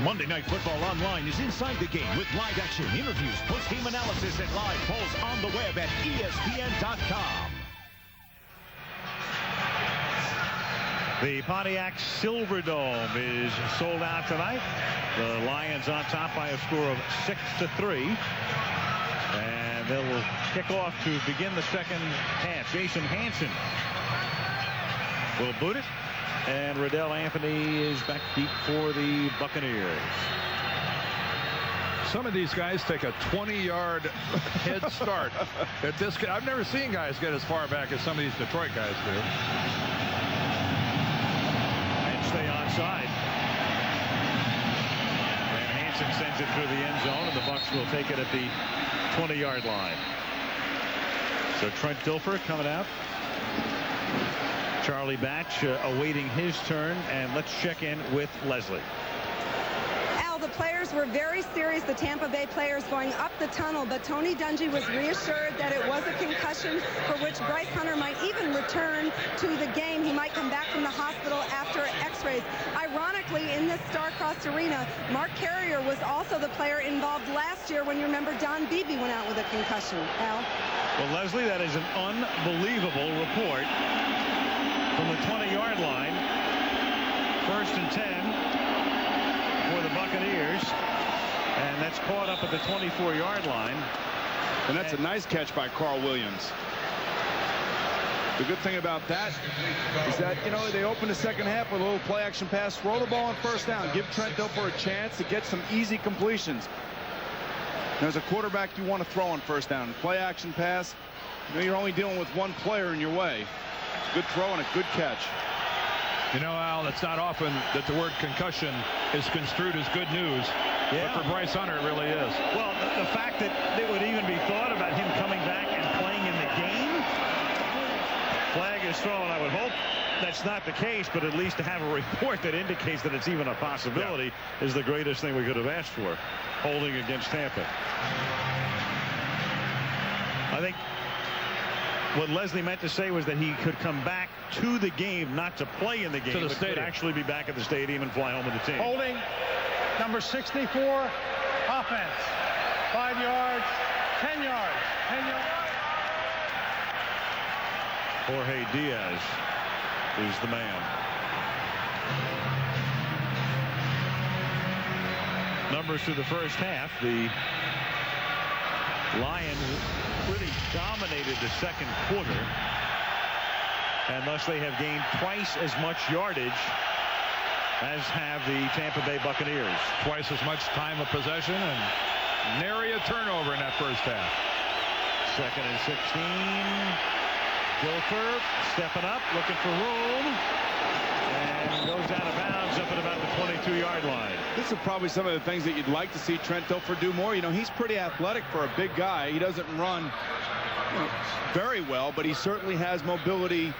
Monday Night Football Online is Inside the Game with live action, interviews, post-game analysis, and live polls on the web at ESPN.com. The Pontiac Silverdome is sold out tonight. The Lions on top by a score of 6-3. And they will kick off to begin the second half. Jason Hansen will boot it. And Riddell Anthony is back deep for the Buccaneers. Some of these guys take a 20-yard head start at this. I've never seen guys get as far back as some of these Detroit guys do. And stay onside. And Hansen sends it through the end zone, and the Bucs will take it at the 20-yard line. So Trent Dilfer coming out. Charlie Batch awaiting his turn, and let's check in with Leslie. Al, the players were very serious, the Tampa Bay players going up the tunnel, but Tony Dungy was reassured that it was a concussion for which Bryce Hunter might even return to the game. He might come back from the hospital after x-rays. Ironically, in this star-crossed arena, Mark Carrier was also the player involved last year when you remember Don Beebe went out with a concussion. Al? Well, Leslie, that is an unbelievable report. From the 20-yard line, 1st and 10 for the Buccaneers, and that's caught up at the 24-yard line. And that's a nice catch by Carl Williams. The good thing about that is that, you know, they open the second half with a little play action pass, throw the ball on first down, give Trent Dilfer a chance to get some easy completions. Now, as a quarterback, you want to throw on first down. Play action pass, you know, you're only dealing with one player in your way. Good throw and a good catch. You know, Al, it's not often that the word concussion is construed as good news. Yeah. But for Bryce Hunter, it really is. Well, the fact that it would even be thought about him coming back and playing in the game, flag is thrown. I would hope that's not the case, but at least to have a report that indicates that it's even a possibility is the greatest thing we could have asked for. Holding against Tampa. I think what Leslie meant to say was that he could come back to the game, not to play in the game, but could actually be back at the stadium and fly home with the team. Holding, number 64, offense. 5 yards, 10 yards, 10 yards. Jorge Diaz is the man. Numbers through the first half. The Lions really dominated the second quarter, and thus they have gained twice as much yardage as have the Tampa Bay Buccaneers. Twice as much time of possession and nary a turnover in that first half. 2nd and 16. Dilfer stepping up, looking for room, and goes out of bounds up at about the 22-yard line. This is probably some of the things that you'd like to see Trent Dilfer do more. You know, he's pretty athletic for a big guy. He doesn't run, you know, very well, but he certainly has mobility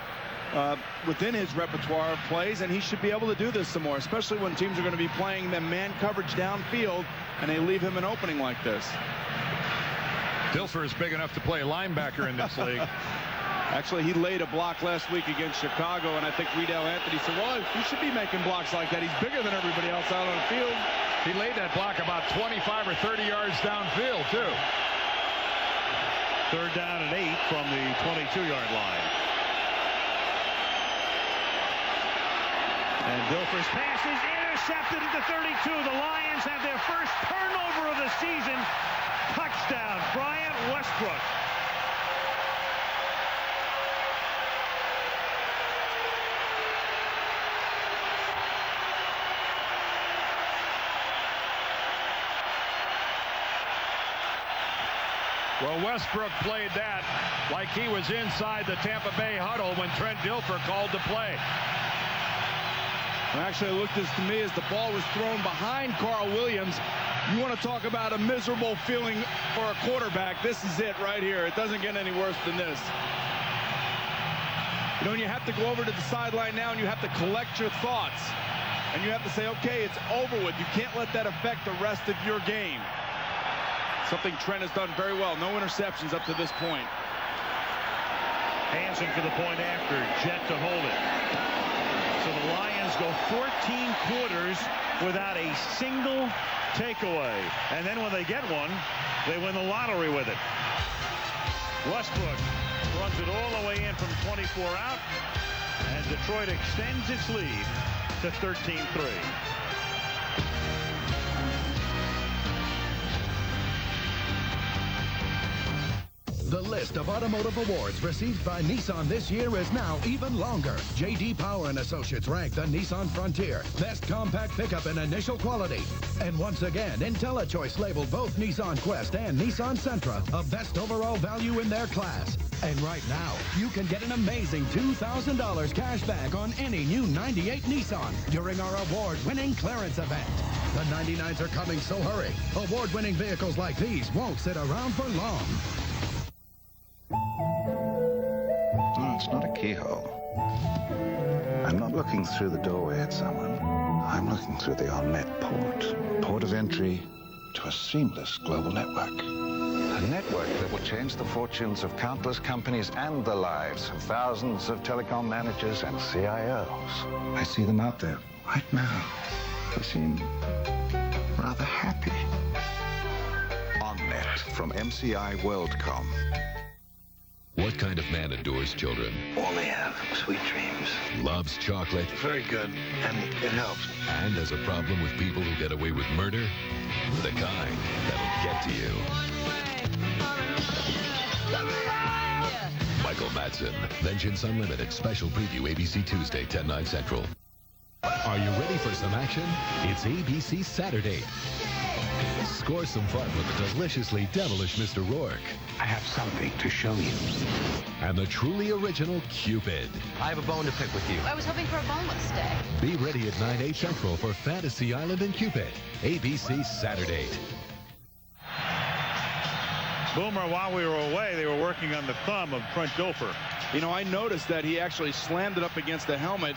within his repertoire of plays, and he should be able to do this some more, especially when teams are going to be playing them man coverage downfield and they leave him an opening like this. Dilfer is big enough to play linebacker in this league. Actually, he laid a block last week against Chicago, and I think Riddell Anthony said, well, he should be making blocks like that. He's bigger than everybody else out on the field. He laid that block about 25 or 30 yards downfield, too. 3rd down and 8 from the 22-yard line. And Dilfer's pass is intercepted at the 32. The Lions have their first turnover of the season. Touchdown, Bryant Westbrook. Well, Westbrook played that like he was inside the Tampa Bay huddle when Trent Dilfer called to play. Well, actually, it looked to me as the ball was thrown behind Carl Williams. You want to talk about a miserable feeling for a quarterback. This is it right here. It doesn't get any worse than this. You know, when you have to go over to the sideline now and you have to collect your thoughts and you have to say, okay, it's over with. You can't let that affect the rest of your game. Something Trent has done very well. No interceptions up to this point. Hansen for the point after. Jet to hold it. So the Lions go 14 quarters without a single takeaway. And then when they get one, they win the lottery with it. Westbrook runs it all the way in from 24 out, and Detroit extends its lead to 13-3. The list of automotive awards received by Nissan this year is now even longer. J.D. Power & Associates ranked the Nissan Frontier best compact pickup in initial quality. And once again, IntelliChoice labeled both Nissan Quest and Nissan Sentra a best overall value in their class. And right now, you can get an amazing $2,000 cash back on any new 98 Nissan during our award-winning clearance event. The 99s are coming, so hurry. Award-winning vehicles like these won't sit around for long. No, it's not a keyhole. I'm not looking through the doorway at someone. I'm looking through the on-net port. Port of entry to a seamless global network. A network that will change the fortunes of countless companies and the lives of thousands of telecom managers and CIOs. I see them out there right now. They seem rather happy. On-net from MCI WorldCom. What kind of man adores children? All they have, sweet dreams. Loves chocolate. Very good, and it helps. And has a problem with people who get away with murder? The kind that'll get to you. Michael Madsen, Vengeance Unlimited, special preview ABC Tuesday, 10/9 Central. Are you ready for some action? It's ABC Saturday. Score some fun with the deliciously devilish Mr. Rourke. I have something to show you. And the truly original Cupid. I have a bone to pick with you. I was hoping for a boneless day. Be ready at 9/8 Central for Fantasy Island and Cupid. ABC Saturday. Boomer, while we were away, they were working on the thumb of Trent Dilfer. You know, I noticed that he actually slammed it up against the helmet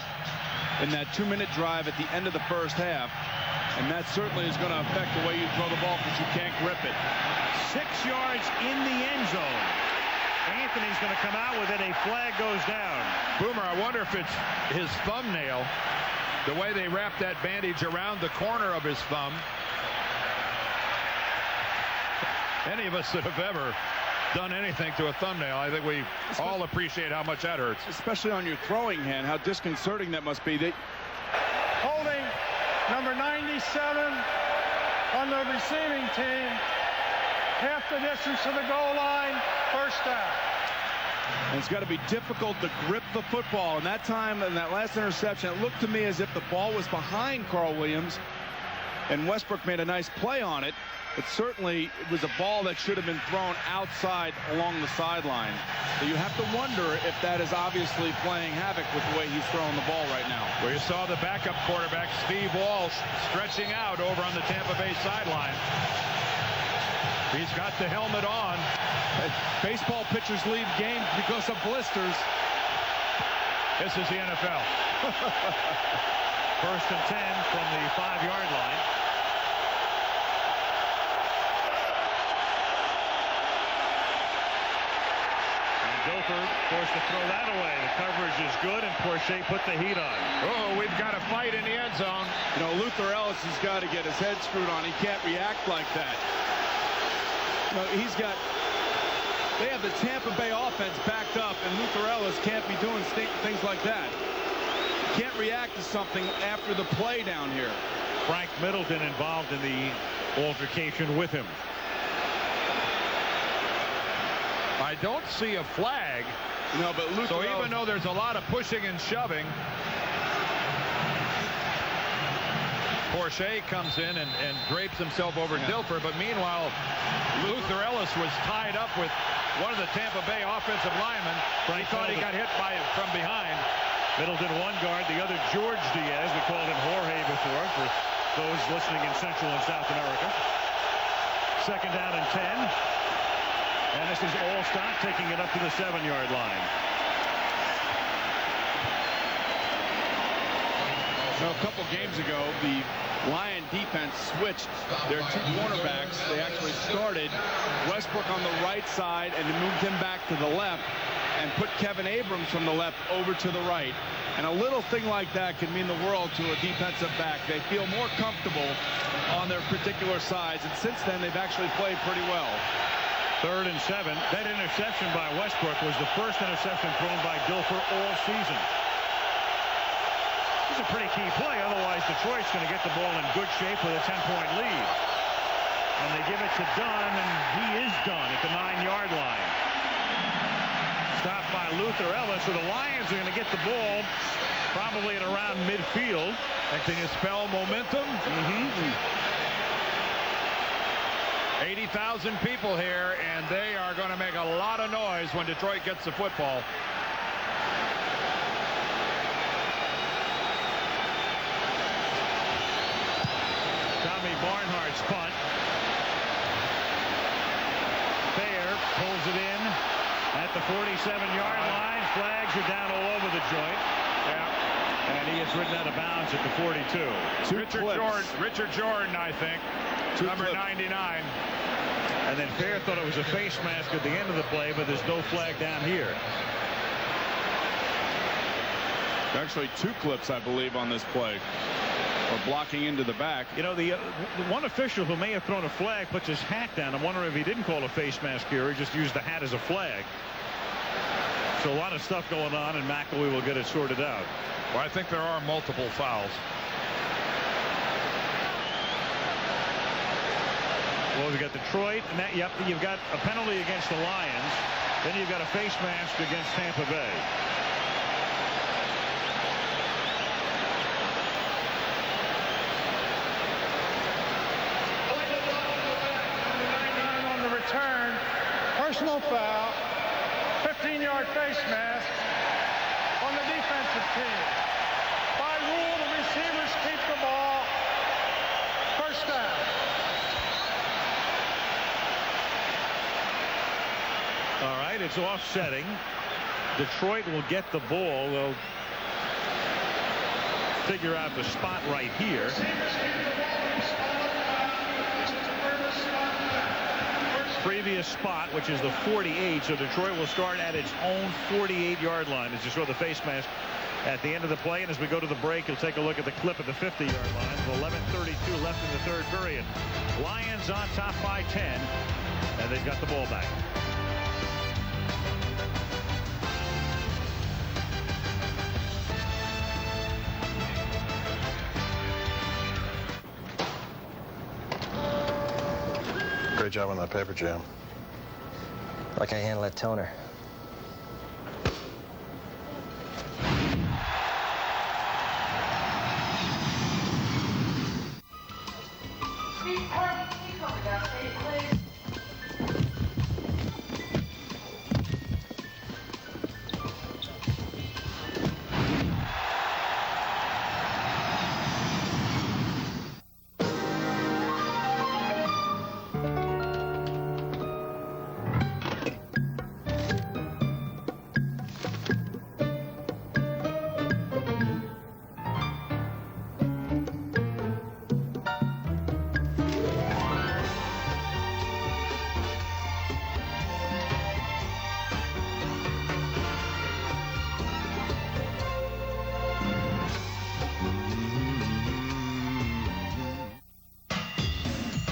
in that 2-minute drive at the end of the first half. And that certainly is going to affect the way you throw the ball because you can't grip it. 6 yards in the end zone. Anthony's going to come out with it. A flag goes down. Boomer, I wonder if it's his thumbnail, the way they wrap that bandage around the corner of his thumb. Any of us that have ever done anything to a thumbnail, I think we all appreciate how much that hurts. Especially on your throwing hand, how disconcerting that must be. Holding number 97 on the receiving team. Half the distance to the goal line, first down. And it's got to be difficult to grip the football. And that time, in that last interception, it looked to me as if the ball was behind Carl Williams. And Westbrook made a nice play on it. But certainly, it was a ball that should have been thrown outside along the sideline. So you have to wonder if that is obviously playing havoc with the way he's throwing the ball right now. Well, you saw the backup quarterback, Steve Walsh, stretching out over on the Tampa Bay sideline. He's got the helmet on. Baseball pitchers leave games because of blisters. This is the NFL. First and 10 from the 5-yard line. Dilfer forced to throw that away. The coverage is good, and Porsche put the heat on. Oh, we've got a fight in the end zone. You know, Luther Ellis has got to get his head screwed on. He can't react like that. You know, they have the Tampa Bay offense backed up, and Luther Ellis can't be doing things like that. Can't react to something after the play down here. Frank Middleton involved in the altercation with him. I don't see a flag. No, but Luther so even though there's a lot of pushing and shoving, Porsche comes in and drapes himself over Dilfer. But meanwhile, Luther Ellis was tied up with one of the Tampa Bay offensive linemen. He thought he got hit from behind. Middleton one guard, the other George Diaz. We called him Jorge before for those listening in Central and South America. Second down and 10. And this is Allstott taking it up to the 7-yard line. Now, a couple games ago, the Lion defense switched their 2 cornerbacks. They actually started Westbrook on the right side and moved him back to the left. and put Kevin Abrams from the left over to the right. And a little thing like that can mean the world to a defensive back. They feel more comfortable on their particular sides, and since then they've actually played pretty well. 3rd and 7. That interception by Westbrook was the first interception thrown by Dilfer all season. This is a pretty key play, otherwise Detroit's going to get the ball in good shape with a 10-point lead. And they give it to Dunn, and he is done at the 9-yard line. Stopped by Luther Ellis, so the Lions are going to get the ball probably at around midfield. And can you spell momentum? 80,000 people here, and they are going to make a lot of noise when Detroit gets the football. Tommy Barnhart's punt. Fair pulls it in at the 47-yard line. Flags are down all over the joint. Yeah. And he is ridden out of bounds at the 42. Richard Jordan, I think. Number 99. And then Fair thought it was a face mask at the end of the play, but there's no flag down here. Actually 2 clips, I believe, on this play. Or blocking into the back. You know, the one official who may have thrown a flag puts his hat down. I'm wondering if he didn't call a face mask here. He just used the hat as a flag. So a lot of stuff going on, and McElwee will get it sorted out. Well, I think there are multiple fouls. Well, we've got Detroit, and that, yep, you've got a penalty against the Lions. Then you've got a face mask against Tampa Bay. On the return, personal foul, 15-yard face mask on the defensive team. By rule, the receivers keep the ball. First down. All right, it's offsetting. Detroit will get the ball. They'll figure out the spot right here. Previous spot, which is the 48, so Detroit will start at its own 48-yard line as you saw the face mask at the end of the play. And as we go to the break, you'll take a look at the clip at the 50-yard line. 11:32 left in the 3rd period. Lions on top by 10, and they've got the ball back. Great job on that paper jam. Like I handle that toner.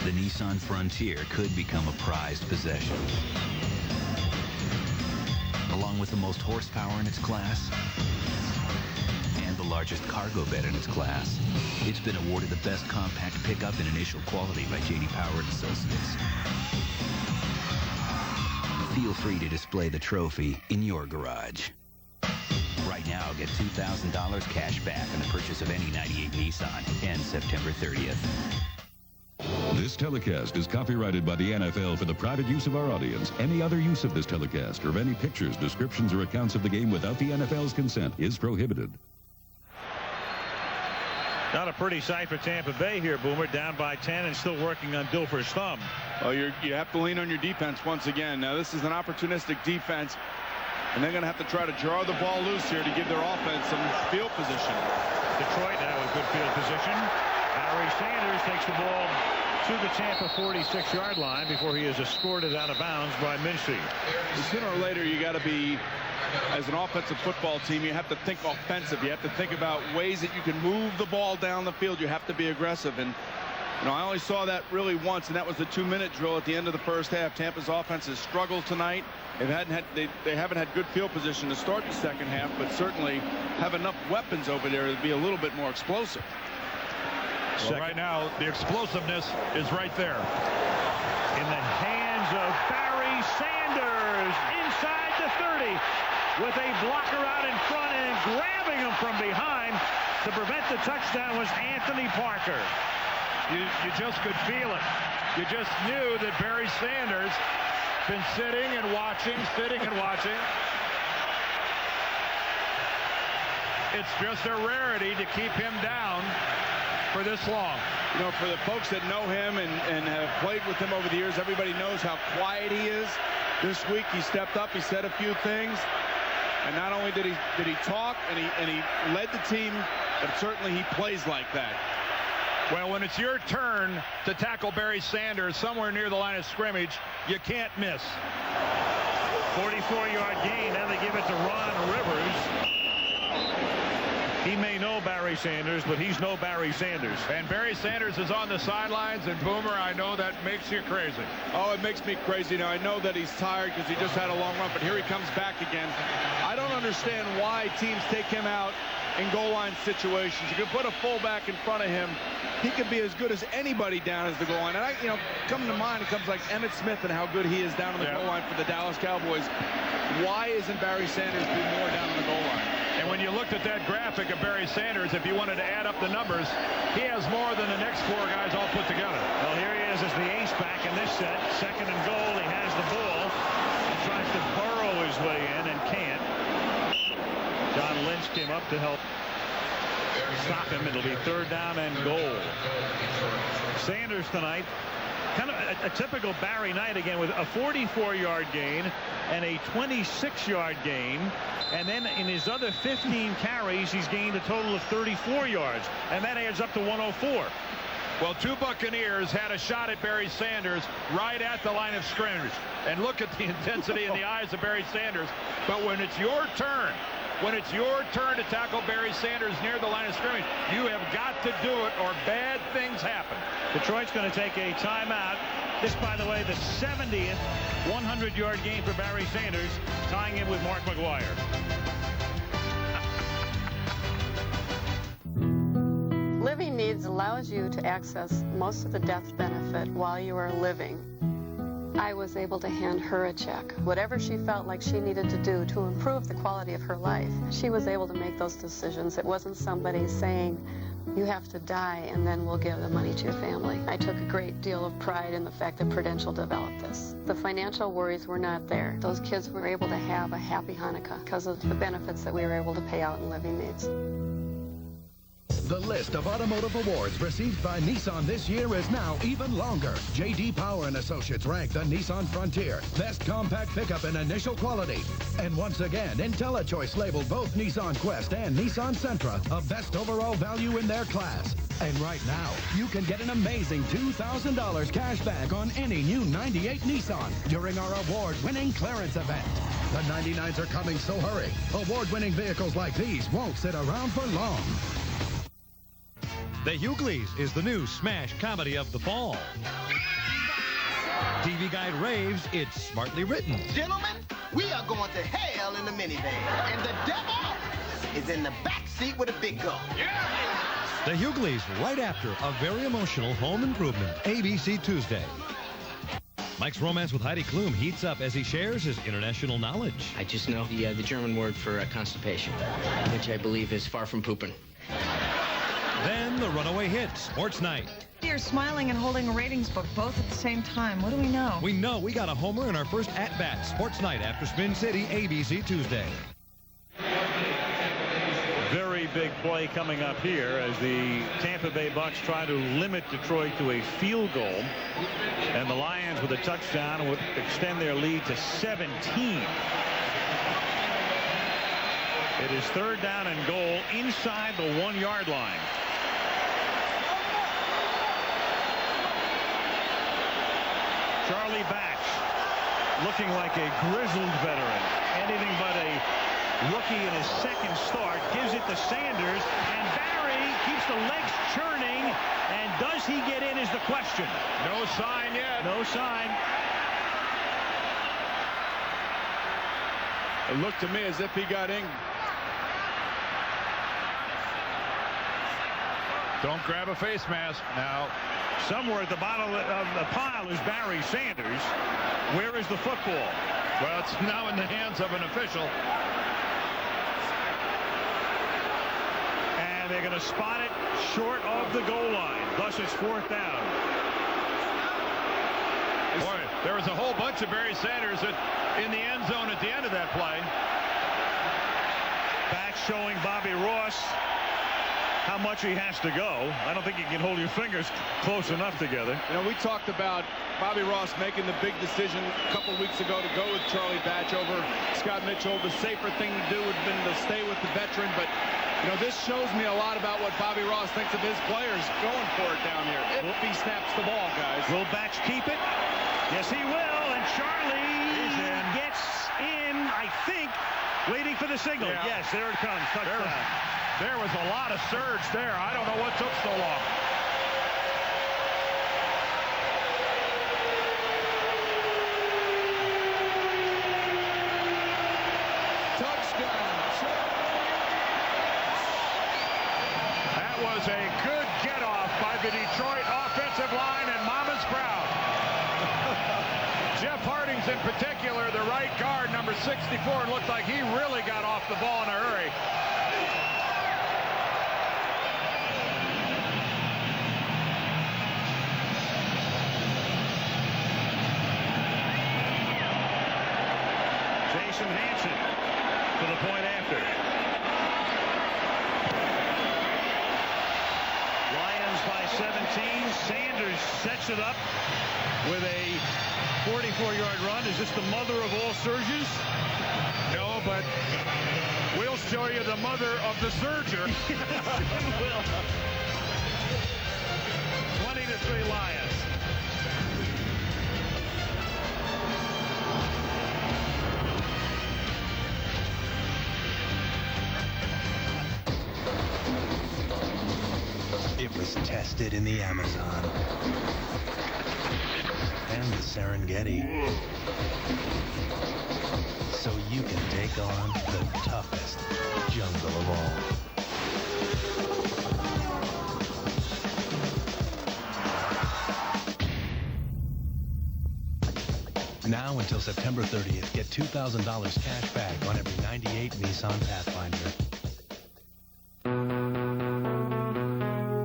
The Nissan Frontier could become a prized possession. Along with the most horsepower in its class and the largest cargo bed in its class, it's been awarded the best compact pickup in initial quality by J.D. Power & Associates. Feel free to display the trophy in your garage. Right now, get $2,000 cash back on the purchase of any 98 Nissan. Ends September 30th. This telecast is copyrighted by the NFL for the private use of our audience. Any other use of this telecast or of any pictures, descriptions, or accounts of the game without the NFL's consent is prohibited. Not a pretty sight for Tampa Bay here, Boomer. Down by 10 and still working on Dilfer's thumb. Oh, you have to lean on your defense once again. Now, this is an opportunistic defense, and they're going to have to try to draw the ball loose here to give their offense some field position. Detroit now with good field position. Harry Sanders takes the ball to the Tampa 46-yard line before he is escorted out of bounds by Mincy. Sooner or later, you got to be as an offensive football team, you have to think offensive. You have to think about ways that you can move the ball down the field. You have to be aggressive. And I only saw that really once, and that was the 2-minute drill at the end of the first half. Tampa's offense has struggled tonight. They haven't had good field position to start the second half, but certainly have enough weapons over there to be a little bit more explosive. Well, right now, the explosiveness is right there. In the hands of Barry Sanders inside the 30 with a blocker out in front, and grabbing him from behind to prevent the touchdown was Anthony Parker. You just could feel it. You just knew that Barry Sanders been sitting and watching. It's just a rarity to keep him down for this long. You know, for the folks that know him and have played with him over the years, everybody knows how quiet he is. This week he stepped up, he said a few things, and not only did he talk and he led the team, but certainly he plays like that. Well, when it's your turn to tackle Barry Sanders somewhere near the line of scrimmage, you can't miss. 44-yard gain. Now they give it to Ron Rivers. He may know Barry Sanders, but he's no Barry Sanders. And Barry Sanders is on the sidelines, and Boomer, I know that makes you crazy. Oh, it makes me crazy. Now, I know that he's tired because he just had a long run, but here he comes back again. I don't understand why teams take him out in goal line situations. You can put a fullback in front of him. He could be as good as anybody down as the goal line. And coming to mind, it comes like Emmitt Smith and how good he is down on the goal line for the Dallas Cowboys. Why isn't Barry Sanders doing more down on the goal line? And when you looked at that graphic of Barry Sanders, if you wanted to add up the numbers, he has more than the next 4 guys all put together. Well, here he is as the ace back in this set. Second and goal. He has the ball. He tries to burrow his way in and can't. John Lynch came up to help stop him. It'll be third down and goal. Sanders tonight, kind of a typical Barry night again, with a 44-yard gain and a 26-yard gain. And then in his other 15 carries, he's gained a total of 34 yards. And that adds up to 104. Well, 2 Buccaneers had a shot at Barry Sanders right at the line of scrimmage. And look at the intensity in the eyes of Barry Sanders. But when it's your turn, to tackle Barry Sanders near the line of scrimmage, you have got to do it or bad things happen. Detroit's going to take a timeout. This, by the way, the 70th 100-yard gain for Barry Sanders, tying him with Mark McGuire. Living Needs allows you to access most of the death benefit while you are living. I was able to hand her a check. Whatever she felt like she needed to do to improve the quality of her life, she was able to make those decisions. It wasn't somebody saying, you have to die and then we'll give the money to your family. I took a great deal of pride in the fact that Prudential developed this. The financial worries were not there. Those kids were able to have a happy Hanukkah because of the benefits that we were able to pay out in Living Needs. The list of automotive awards received by Nissan this year is now even longer. J.D. Power and Associates ranked the Nissan Frontier best compact pickup in initial quality. And once again, IntelliChoice labeled both Nissan Quest and Nissan Sentra a best overall value in their class. And right now, you can get an amazing $2,000 cash back on any new 98 Nissan during our award-winning clearance event. The 99s are coming, so hurry. Award-winning vehicles like these won't sit around for long. The Hughleys is the new smash comedy of the fall. TV Guide raves it's smartly written. Gentlemen, we are going to hell in the minivan. And the devil is in the back seat with a big gun. Yeah! The Hughleys right after a very emotional home improvement. ABC Tuesday. Mike's romance with Heidi Klum heats up as he shares his international knowledge. I just know the German word for constipation, which I believe is far from pooping. Then the runaway hit, Sports Night. You're smiling and holding a ratings book both at the same time. What do we know? We know we got a homer in our first at-bat. Sports Night after Spin City, ABC Tuesday. Very big play coming up here as the Tampa Bay Bucks try to limit Detroit to a field goal. And the Lions with a touchdown would extend their lead to 17. It is third down and goal inside the 1-yard line. Charlie Batch looking like a grizzled veteran. Anything but a rookie in his second start. Gives it to Sanders, and Barry keeps the legs churning. And does he get in is the question. No sign yet. No sign. It looked to me as if he got in. Don't grab a face mask now. Somewhere at the bottom of the pile is Barry Sanders. Where is the football? Well, it's now in the hands of an official. And they're going to spot it short of the goal line. Thus, it's 4th down. Boy, there was a whole bunch of Barry Sanders in the end zone at the end of that play. Back showing Bobby Ross how much he has to go. I don't think you can hold your fingers close enough together. You know, we talked about Bobby Ross making the big decision a couple weeks ago to go with Charlie Batch over Scott Mitchell. The safer thing to do would have been to stay with the veteran, but you know, this shows me a lot about what Bobby Ross thinks of his players going for it down here. If he snaps the ball, guys. Will Batch keep it? Yes, he will. And Charlie gets in, I think, waiting for the signal. Yeah. Yes, there it comes. Touchdown. There was a lot of surge there. I don't know what took so long. Touchdown. That was a good get-off by the Detroit offensive line, and Mama's proud. Jeff Hardings in particular, the right guard, number 64, looked like he really got off the ball in a hurry. Jason Hansen for the point after. Lions by 17. Sanders sets it up with a 44-yard run. Is this the mother of all surges? No, but we'll show you the mother of the surger. Will. 20-3 Lions. It was tested in the Amazon and the Serengeti, so you can take on the toughest jungle of all. Now until September 30th, get $2,000 cash back on every 98 Nissan Pathfinder.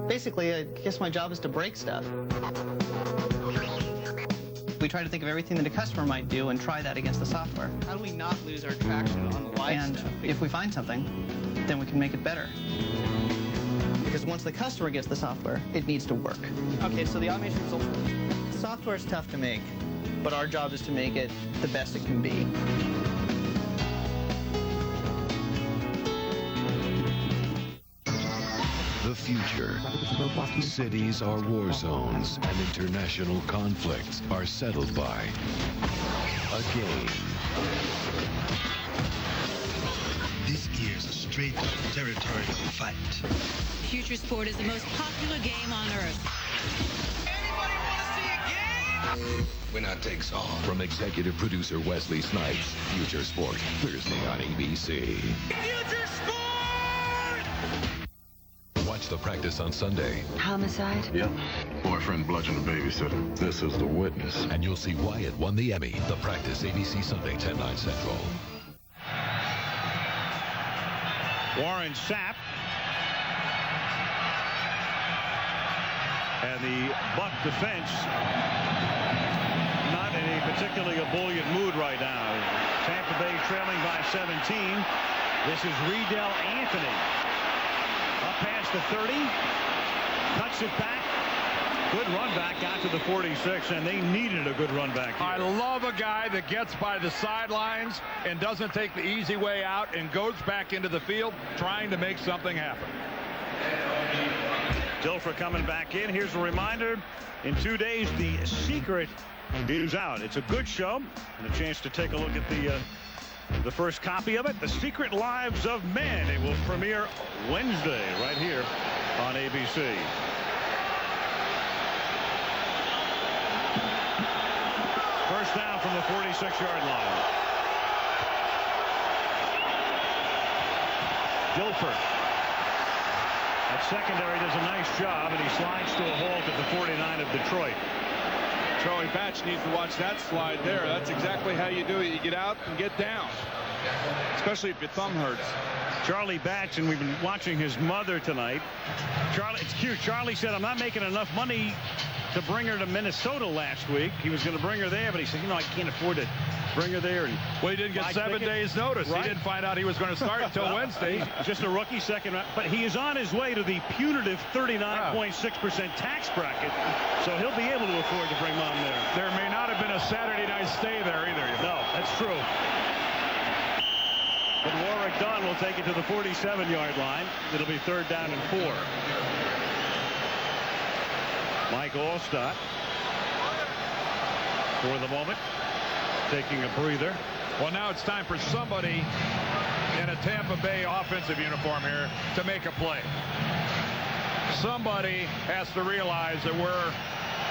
Basically, I guess my job is to break stuff. We try to think of everything that a customer might do and try that against the software. How do we not lose our traction on the live stuff? And if we find something, then we can make it better. Because once the customer gets the software, it needs to work. Okay, so the automation result. Software is tough to make, but our job is to make it the best it can be. The future. Cities are war zones, and international conflicts are settled by a game. This year's a straight-up territorial fight. Future Sport is the most popular game on Earth. Anybody want to see a game? Winner takes all. From executive producer Wesley Snipes, Future Sport, Thursday on ABC. Future Sport! Watch the practice on Sunday. Homicide? Yep. Boyfriend bludgeoned the babysitter. This is the witness. And you'll see why it won the Emmy. The Practice, ABC Sunday, 10/9 Central. Warren Sapp. And the Buck defense not in a particularly ebullient mood right now. Tampa Bay trailing by 17. This is Riedel Anthony. Up past the 30. Cuts it back. Good run back out to the 46, and they needed a good run back here. I love a guy that gets by the sidelines and doesn't take the easy way out and goes back into the field trying to make something happen. Dilfer coming back in. Here's a reminder. In 2 days, the secret is out. It's a good show, and a chance to take a look at the first copy of it, The Secret Lives of Men. It will premiere Wednesday right here on ABC. First down from the 46-yard line. Dilfer at secondary does a nice job, and he slides to a halt at the 49 of Detroit. Charlie Batch needs to watch that slide there. That's exactly how you do it. You get out and get down, especially if your thumb hurts. Charlie Batch, and we've been watching his mother tonight. Charlie, it's cute. Charlie said, I'm not making enough money to bring her to Minnesota last week. He was going to bring her there, but he said, I can't afford to bring her there. And well, he didn't get 7 days notice. Right? He didn't find out he was going to start until Wednesday. Just a rookie second round. But he is on his way to the punitive 39.6% tax bracket, so he'll be able to afford to bring mom there. There may not have been a Saturday night stay there either. No, that's true. But Warwick Dunn will take it to the 47-yard line. It'll be 3rd down and 4. Mike Allstott, for the moment, taking a breather. Well, now it's time for somebody in a Tampa Bay offensive uniform here to make a play. Somebody has to realize that we're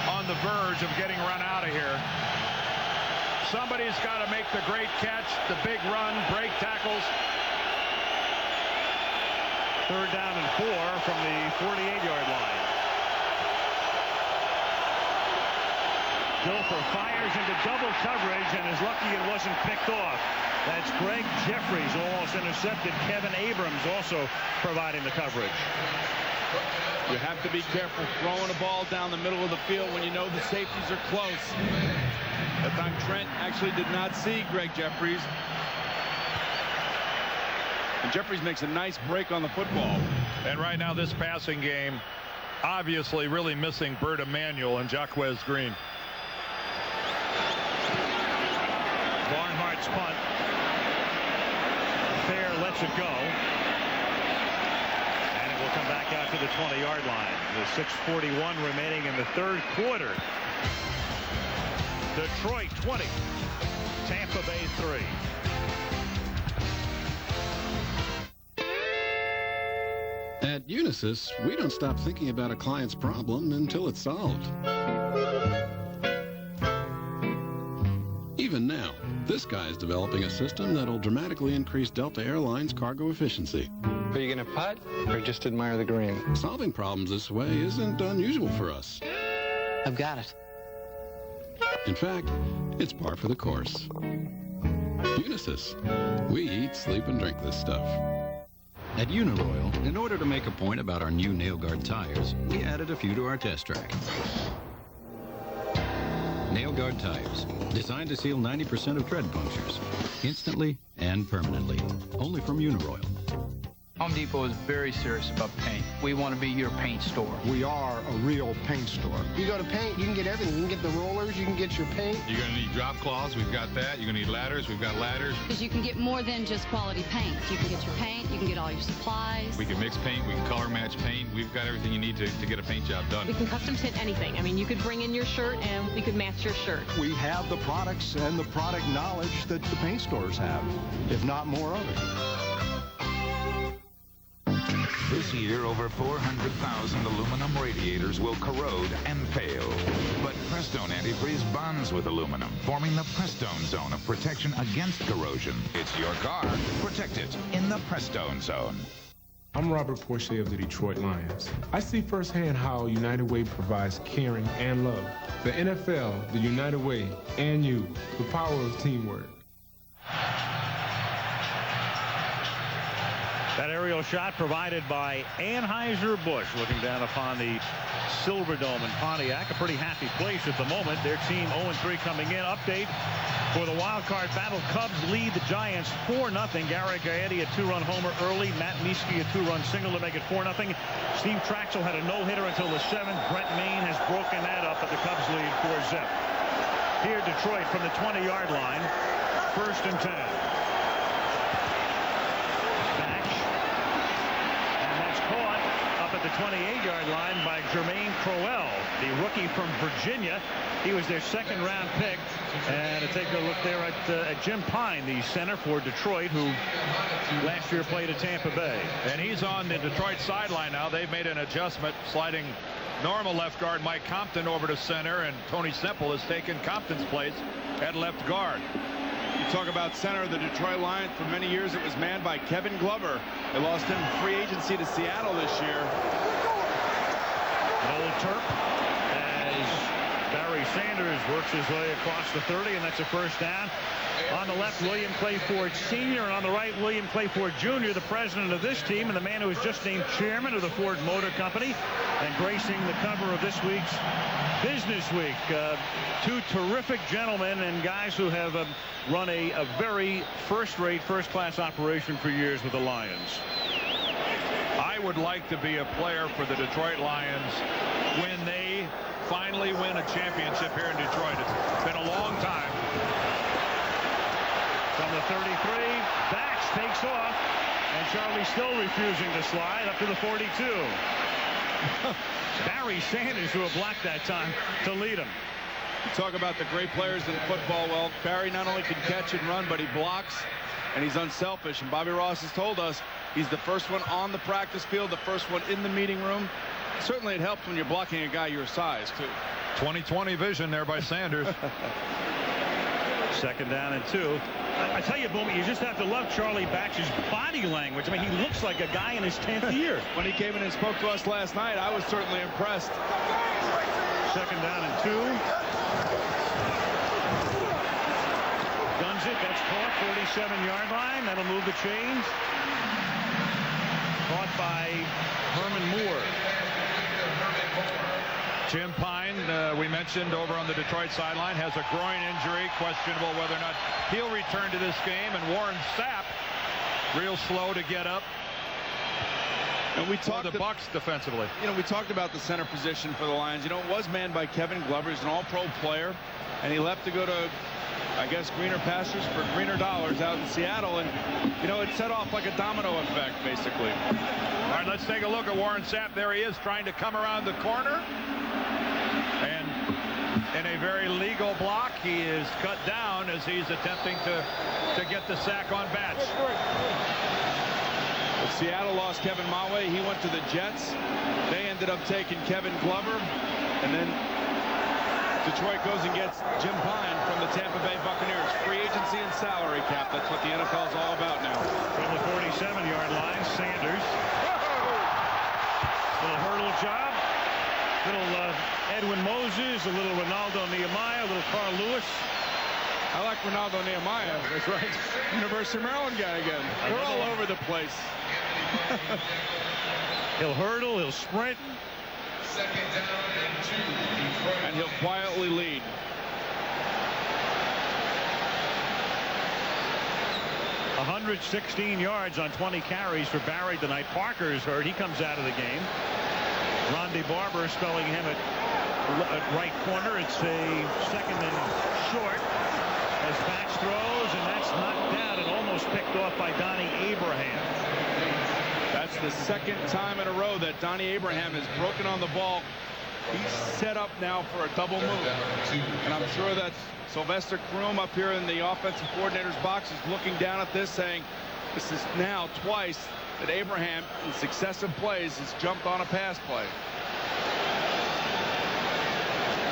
on the verge of getting run out of here. Somebody's got to make the great catch, the big run, break tackles. 3rd down and 4 from the 48-yard line. Dilfer fires into double coverage and is lucky it wasn't picked off. That's Greg Jeffries, almost intercepted. Kevin Abrams also providing the coverage. You have to be careful throwing a ball down the middle of the field when you know the safeties are close. That time Trent actually did not see Greg Jeffries. And Jeffries makes a nice break on the football. And right now this passing game obviously really missing Bert Emanuel and Jaquez Green. Barnhart's punt. Fair lets it go. And it will come back out to the 20-yard line. The 6:41 remaining in the 3rd quarter. Detroit 20. Tampa Bay 3. At Unisys, we don't stop thinking about a client's problem until it's solved. Even now, this guy's developing a system that'll dramatically increase Delta Airlines cargo efficiency. Are you going to putt or just admire the green? Solving problems this way isn't unusual for us. I've got it. In fact, it's par for the course. Unisys. We eat, sleep, and drink this stuff. At Uniroyal, in order to make a point about our new nail guard tires, we added a few to our test track. Nail guard tires, designed to seal 90% of tread punctures, instantly and permanently. Only from Uniroyal. Home Depot is very serious about paint. We want to be your paint store. We are a real paint store. You go to paint, you can get everything. You can get the rollers, you can get your paint. You're going to need drop cloths. We've got that. You're going to need ladders. We've got ladders. Because you can get more than just quality paint. You can get your paint, you can get all your supplies. We can mix paint, we can color match paint. We've got everything you need to get a paint job done. We can custom tint anything. I mean, you could bring in your shirt and we could match your shirt. We have the products and the product knowledge that the paint stores have, if not more of it. This year, over 400,000 aluminum radiators will corrode and fail. But Prestone Antifreeze bonds with aluminum, forming the Prestone Zone of protection against corrosion. It's your car. Protect it in the Prestone Zone. I'm Robert Porcher of the Detroit Lions. I see firsthand how United Way provides caring and love. The NFL, the United Way, and you, the power of teamwork. That aerial shot provided by Anheuser-Busch, looking down upon the Silverdome in Pontiac. A pretty happy place at the moment. Their team 0-3 coming in. Update for the wild card battle. Cubs lead the Giants 4-0. Gary Gaetti a 2-run homer early. Matt Mieske a 2-run single to make it 4-0. Steve Traxel had a no-hitter until the 7th. Brent Maine has broken that up, but the Cubs lead 4-0. Here Detroit from the 20-yard line. 1st and 10. At the 28-yard line by Jermaine Crowell. the rookie from Virginia. He was their second-round pick. And to take a look there at Jim Pine, the center for Detroit, who last year played at Tampa Bay. And he's on the Detroit sideline now. They've made an adjustment, sliding normal left guard Mike Compton over to center, and Tony Semple has taken Compton's place at left guard. You talk about center of the Detroit Lions. For many years it was manned by Kevin Glover. They lost him in free agency to Seattle this year. An old Terp as Barry Sanders works his way across the 30, and that's a first down. On the left, William Clay Ford Sr., and on the right, William Clay Ford Jr., the president of this team and the man who was just named chairman of the Ford Motor Company, and gracing the cover of this week's Business Week. Two terrific gentlemen and guys who have run a very first-rate, first-class operation for years with the Lions. I would like to be a player for the Detroit Lions when they finally win a championship here in Detroit. It's been a long time. From the 33, Bax takes off, and Charlie still refusing to slide up to the 42. Barry Sanders, who had blocked that time to lead him. Talk about the great players in football. Well, Barry not only can catch and run, but he blocks, and he's unselfish. And Bobby Ross has told us he's the first one on the practice field, the first one in the meeting room. Certainly it helps when you're blocking a guy your size, too. 20/20 vision there by Sanders. Second down and 2. I tell you, Boomy, you just have to love Charlie Bax's body language. I mean, he looks like a guy in his 10th year. When he came in and spoke to us last night, I was certainly impressed. Second down and 2. Guns it. That's caught. 47-yard line. That'll move the chains. Caught by Herman Moore. Jim Pine, we mentioned over on the Detroit sideline, has a groin injury, questionable whether or not he'll return to this game. And Warren Sapp, real slow to get up. And we talked the Bucs defensively. You know, we talked about the center position for the Lions. You know, it was manned by Kevin Glover. He's an all-pro player, and he left to go to, I guess, greener pastures for greener dollars out in Seattle. And, you know, it set off like a domino effect, basically. All right, let's take a look at Warren Sapp. There he is, trying to come around the corner. And in a very legal block, he is cut down as he's attempting to get the sack on Batch. But Seattle lost Kevin Mawe. He went to the Jets. They ended up taking Kevin Glover. And then Detroit goes and gets Jim Pine from the Tampa Bay Buccaneers. Free agency and salary cap. That's what the NFL is all about now. From the 47-yard line, Sanders. Little hurdle job. Little Edwin Moses, a little Ronaldo Nehemiah, a little Carl Lewis. I like Ronaldo Nehemiah. That's right. University of Maryland guy again. They're all over the place. He'll hurdle, he'll sprint. Second down and 2. And he'll quietly lead. .116 yards on 20 carries for Barry tonight. Parker's hurt. He comes out of the game. Ronde Barber spelling him at right corner. It's a second and short as Bax throws, and that's knocked down and almost picked off by Donnie Abraham. That's the second time in a row that Donnie Abraham has broken on the ball. He's set up now for a double move. And I'm sure that Sylvester Kroom up here in the offensive coordinator's box is looking down at this saying, this is now twice that Abraham, in successive plays, has jumped on a pass play.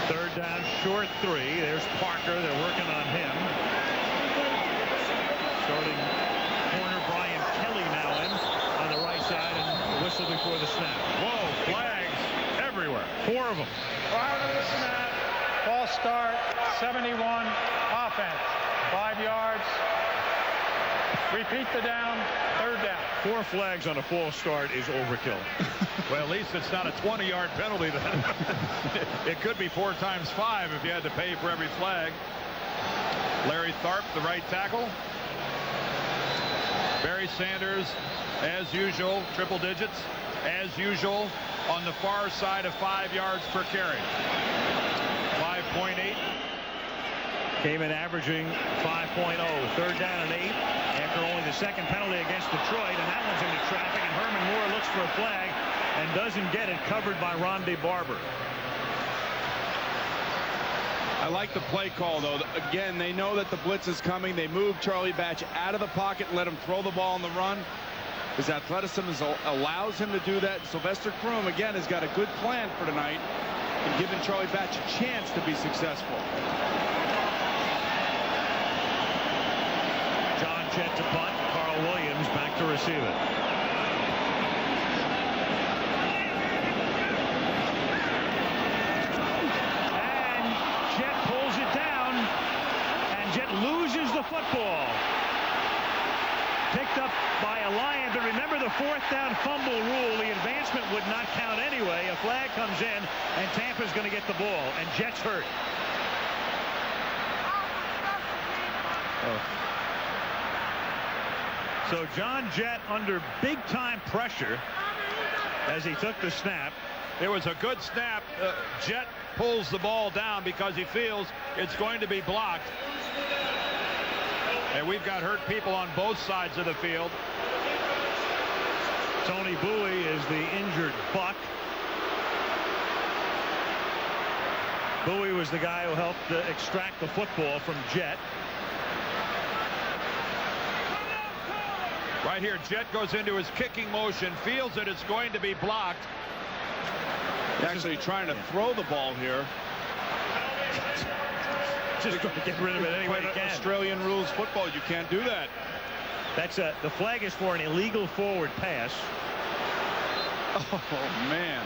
Third down, short 3. There's Parker. They're working on him. Starting corner Brian Kelly now in on the right side, and whistle before the snap. Whoa, flags everywhere. 4 of them. Prior to the snap, false start, 71, offense, 5 yards. Repeat the down, third down. 4 flags on a false start is overkill. Well, at least it's not a 20-yard penalty then. It could be 4 times 5 if you had to pay for every flag. Larry Tharp, the right tackle. Barry Sanders, as usual, triple digits, as usual, on the far side of 5 yards per carry. 5.8. Came in averaging 5.0. Third down and 8 after only the second penalty against Detroit, and that one's into traffic, and Herman Moore looks for a flag and doesn't get it, covered by Ronde Barber. like the play call, though. Again, they know that the blitz is coming. They move Charlie Batch out of the pocket and let him throw the ball on the run. His athleticism allows him to do that. Sylvester Croom, again, has got a good plan for tonight and giving Charlie Batch a chance to be successful. John Jett to punt. Carl Williams back to receive it. And Jett pulls it down. And Jett loses the football. Picked up by a Lion, but remember the fourth down fumble rule. The advancement would not count anyway. A flag comes in, and Tampa's going to get the ball, and Jett's hurt. So John Jett under big-time pressure as he took the snap. It was a good snap. Jett pulls the ball down because he feels it's going to be blocked. And we've got hurt people on both sides of the field. Tony Bowie is the injured Buck. Bowie was the guy who helped extract the football from Jett. Right here, Jett goes into his kicking motion, feels that it's going to be blocked. He's actually trying to throw the ball here. Just to get rid of it any way he can. Australian rules football, you can't do that. That's the flag is for an illegal forward pass. Oh man!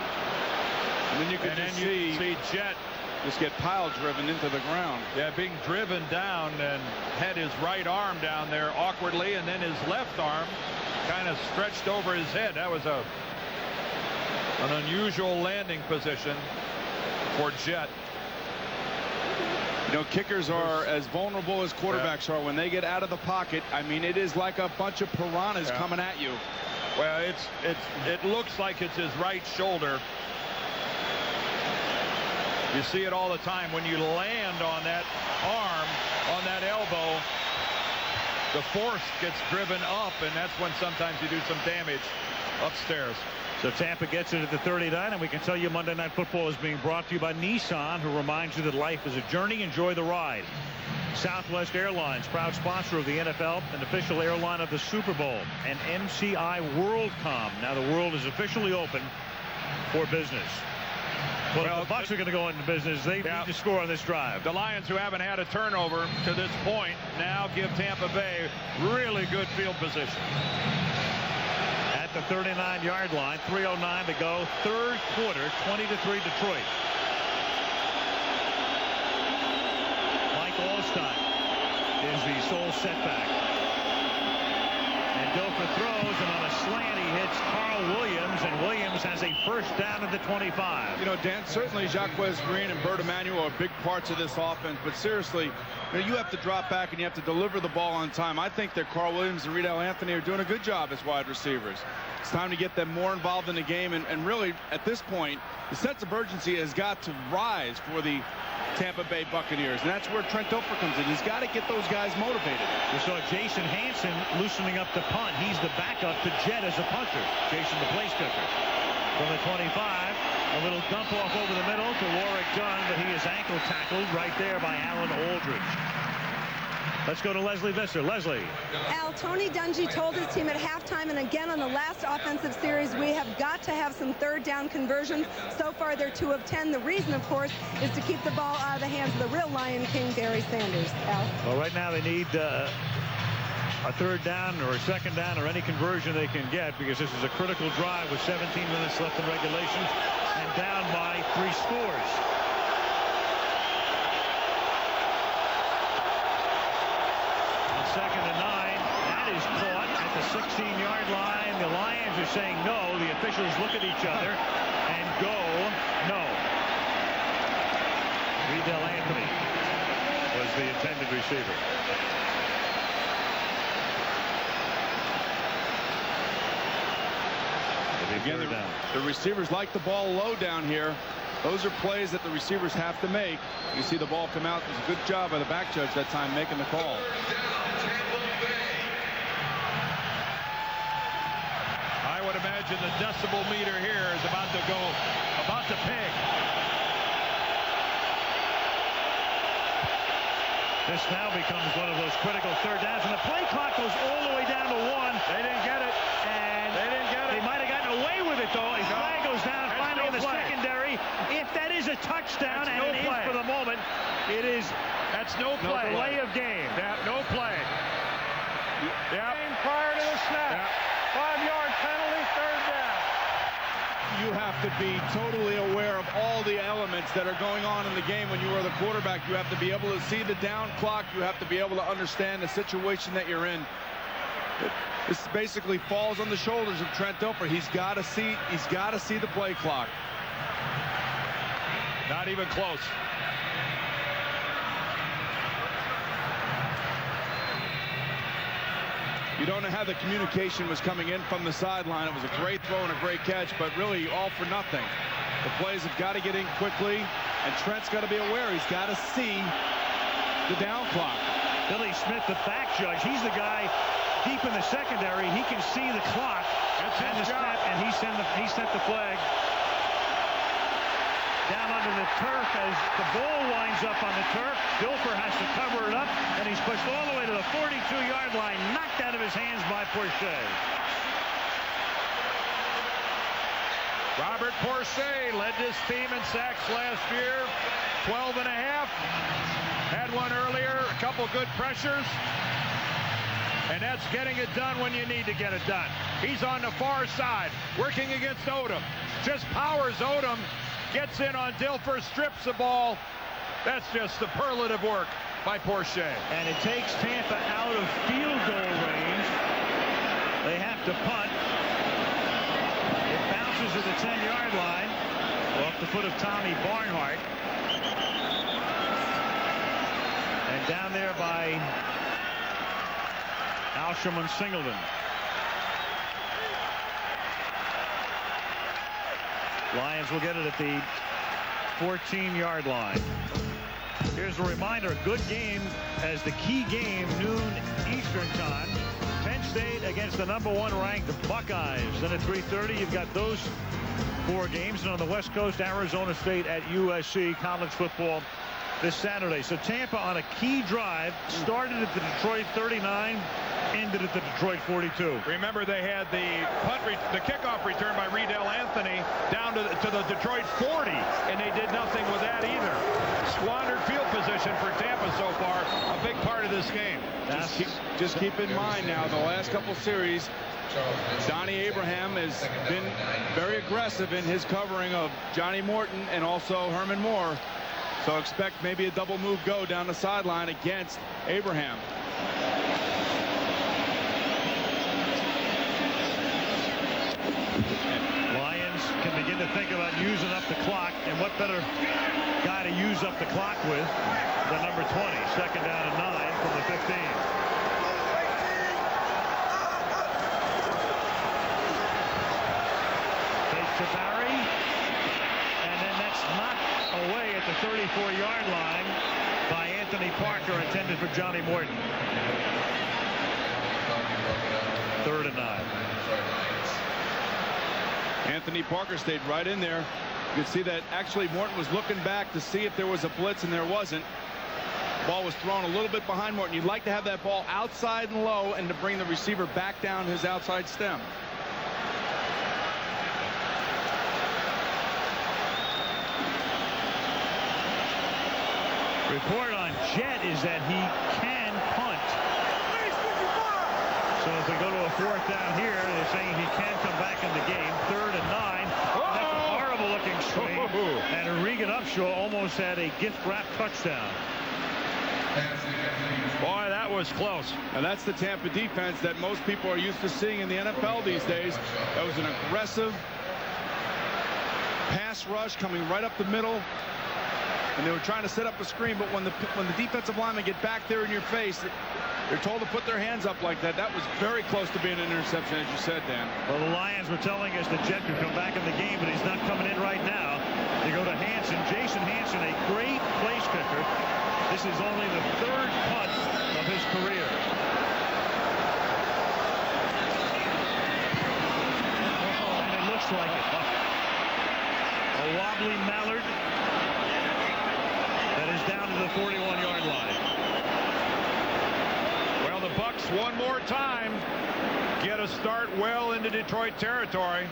And then you can see Jett just get pile driven into the ground. Yeah, being driven down and had his right arm down there awkwardly, and then his left arm kind of stretched over his head. That was an unusual landing position for Jett. You know, kickers are as vulnerable as quarterbacks are when they get out of the pocket. I mean, it is like a bunch of piranhas coming at you. Well, it looks like it's his right shoulder. You see it all the time when you land on that arm, on that elbow. The force gets driven up, and that's when sometimes you do some damage upstairs. So Tampa gets it at the 39, and we can tell you Monday Night Football is being brought to you by Nissan, who reminds you that life is a journey. Enjoy the ride. Southwest Airlines, proud sponsor of the NFL, an official airline of the Super Bowl, and MCI WorldCom. Now the world is officially open for business. Well, the Bucs are going to go into business. They need to score on this drive. The Lions, who haven't had a turnover to this point, now give Tampa Bay really good field position. At the 39-yard line, 3:09 to go, third quarter, 20-3 Detroit. Mike Alstott is the sole setback. And Dilfer throws, and on a slant he hits Carl Williams, and Williams has a first down at the 25. You know, Dan, certainly Jacquez Green and Bert Emanuel are big parts of this offense, but seriously, you have to drop back and you have to deliver the ball on time. I think that Carl Williams and Riedel Anthony are doing a good job as wide receivers. It's time to get them more involved in the game, and really, at this point, the sense of urgency has got to rise for the Tampa Bay Buccaneers, and that's where Trent Dilfer comes in. He's got to get those guys motivated. We saw Jason Hansen loosening up the punt. He's the backup to Jett as a punter. Jason, the place kicker. From the 25, a little dump off over the middle to Warwick Dunn, but he is ankle tackled right there by Alan Aldridge. Let's go to Leslie Visser. Leslie. Al, Tony Dungy told his team at halftime and again on the last offensive series, we have got to have some third down conversions. So far, they're 2 of 10. The reason, of course, is to keep the ball out of the hands of the real Lion King, Barry Sanders. Al? Well, right now they need a third down or a second down or any conversion they can get, because this is a critical drive with 17 minutes left in regulation and down by 3 scores. Second and 9. That is caught at the 16-yard line. The Lions are saying no. The officials look at each other and go no. Riedel Anthony was the intended receiver. Again, the receivers like the ball low down here. Those are plays that the receivers have to make. You see the ball come out. It was a good job by the back judge that time making the call. I would imagine the decibel meter here is about to ping. This now becomes one of those critical third downs, and the play clock goes all the way down to 1. They didn't get it. And they didn't get it. They might have gotten away with it, though. A flag goes down finally in the secondary. If that is a touchdown, and it is for the moment, it is. That's no play. Delay of game. Yeah, no play. Yeah. Prior to the snap. 5-yard penalty, third down. You have to be totally aware of all the elements that are going on in the game when you are the quarterback. You have to be able to see the down clock. You have to be able to understand the situation that you're in. This basically falls on the shoulders of Trent Dilfer. He's got to see the play clock. Not even close. You don't know how the communication was coming in from the sideline. It was a great throw and a great catch, but really all for nothing. The plays have got to get in quickly, and Trent's got to be aware. He's got to see the down clock. Billy Smith, the back judge, he's the guy deep in the secondary. He can see the clock and the snap, and he sent the flag down under the turf as the ball winds up on the turf. Dilfer has to cover it up, and he's pushed all the way to the 42-yard line, knocked out of his hands by Porcher. Robert Porcher led this team in sacks last year, 12 and a half. Had one earlier, a couple good pressures. And that's getting it done when you need to get it done. He's on the far side, working against Odom. Just powers Odom. Gets in on Dilfer, strips the ball. That's just superlative work by Porcher. And it takes Tampa out of field goal range. They have to punt. It bounces at the 10-yard line off the foot of Tommy Barnhart. And down there by Alsherman Singleton. Lions will get it at the 14-yard line. Here's a reminder, good game as the key game, noon Eastern time. Penn State against the #1 ranked Buckeyes. Then at 3:30, you've got those 4 games. And on the West Coast, Arizona State at USC, college football this Saturday. So Tampa on a key drive, started at the Detroit 39, ended at the Detroit 42. Remember, they had the kickoff return by Riedel Anthony down to the Detroit 40, and they did nothing with that either. Squandered field position for Tampa so far, a big part of this game. Just keep in mind now, the last couple series, Donnie Abraham has been very aggressive in his covering of Johnny Morton and also Herman Moore. So expect maybe a double move go down the sideline against Abraham. Lions can begin to think about using up the clock, and what better guy to use up the clock with than number 20. Second down and 9 from the 15. Fake to Barry, and then that's knocked away at the 34-yard line by Anthony Parker, intended for Johnny Morton. 3rd and 9. Anthony Parker stayed right in there. You can see that actually Morton was looking back to see if there was a blitz, and there wasn't. Ball was thrown a little bit behind Morton. You'd like to have that ball outside and low and to bring the receiver back down his outside stem. Report on Jet is that he can punt. So if we go to a 4th down here, they're saying he can come back in the game. 3rd and 9. That's a horrible looking screen. And Regan Upshaw almost had a gift wrap touchdown. Boy, that was close. And that's the Tampa defense that most people are used to seeing in the NFL these days. That was an aggressive pass rush coming right up the middle. And they were trying to set up a screen, but when the defensive linemen get back there in your face, they're told to put their hands up like that. That was very close to being an interception, as you said, Dan. Well, the Lions were telling us that Jet could come back in the game, but he's not coming in right now. They go to Hansen. Jason Hansen, a great place kicker. This is only the 3rd punt of his career. And it looks like it. A wobbly mallard that is down to the 41-yard line. Bucs one more time get a start well into Detroit territory.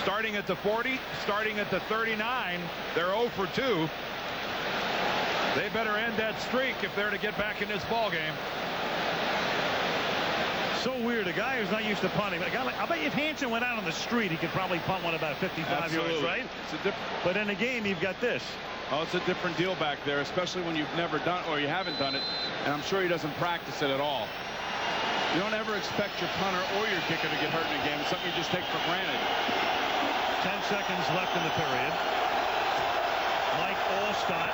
Starting at the 40, starting at the 39, they're 0 for 2. They better end that streak if they're to get back in this ball game. So weird. A guy who's not used to punting. I bet if Hansen went out on the street, he could probably punt one about 55 yards, right? But in a game, you've got this. Oh, it's a different deal back there, especially when you've never done or you haven't done it. And I'm sure he doesn't practice it at all. You don't ever expect your punter or your kicker to get hurt in a game. It's something you just take for granted. 10 seconds left in the period. Mike Allstott.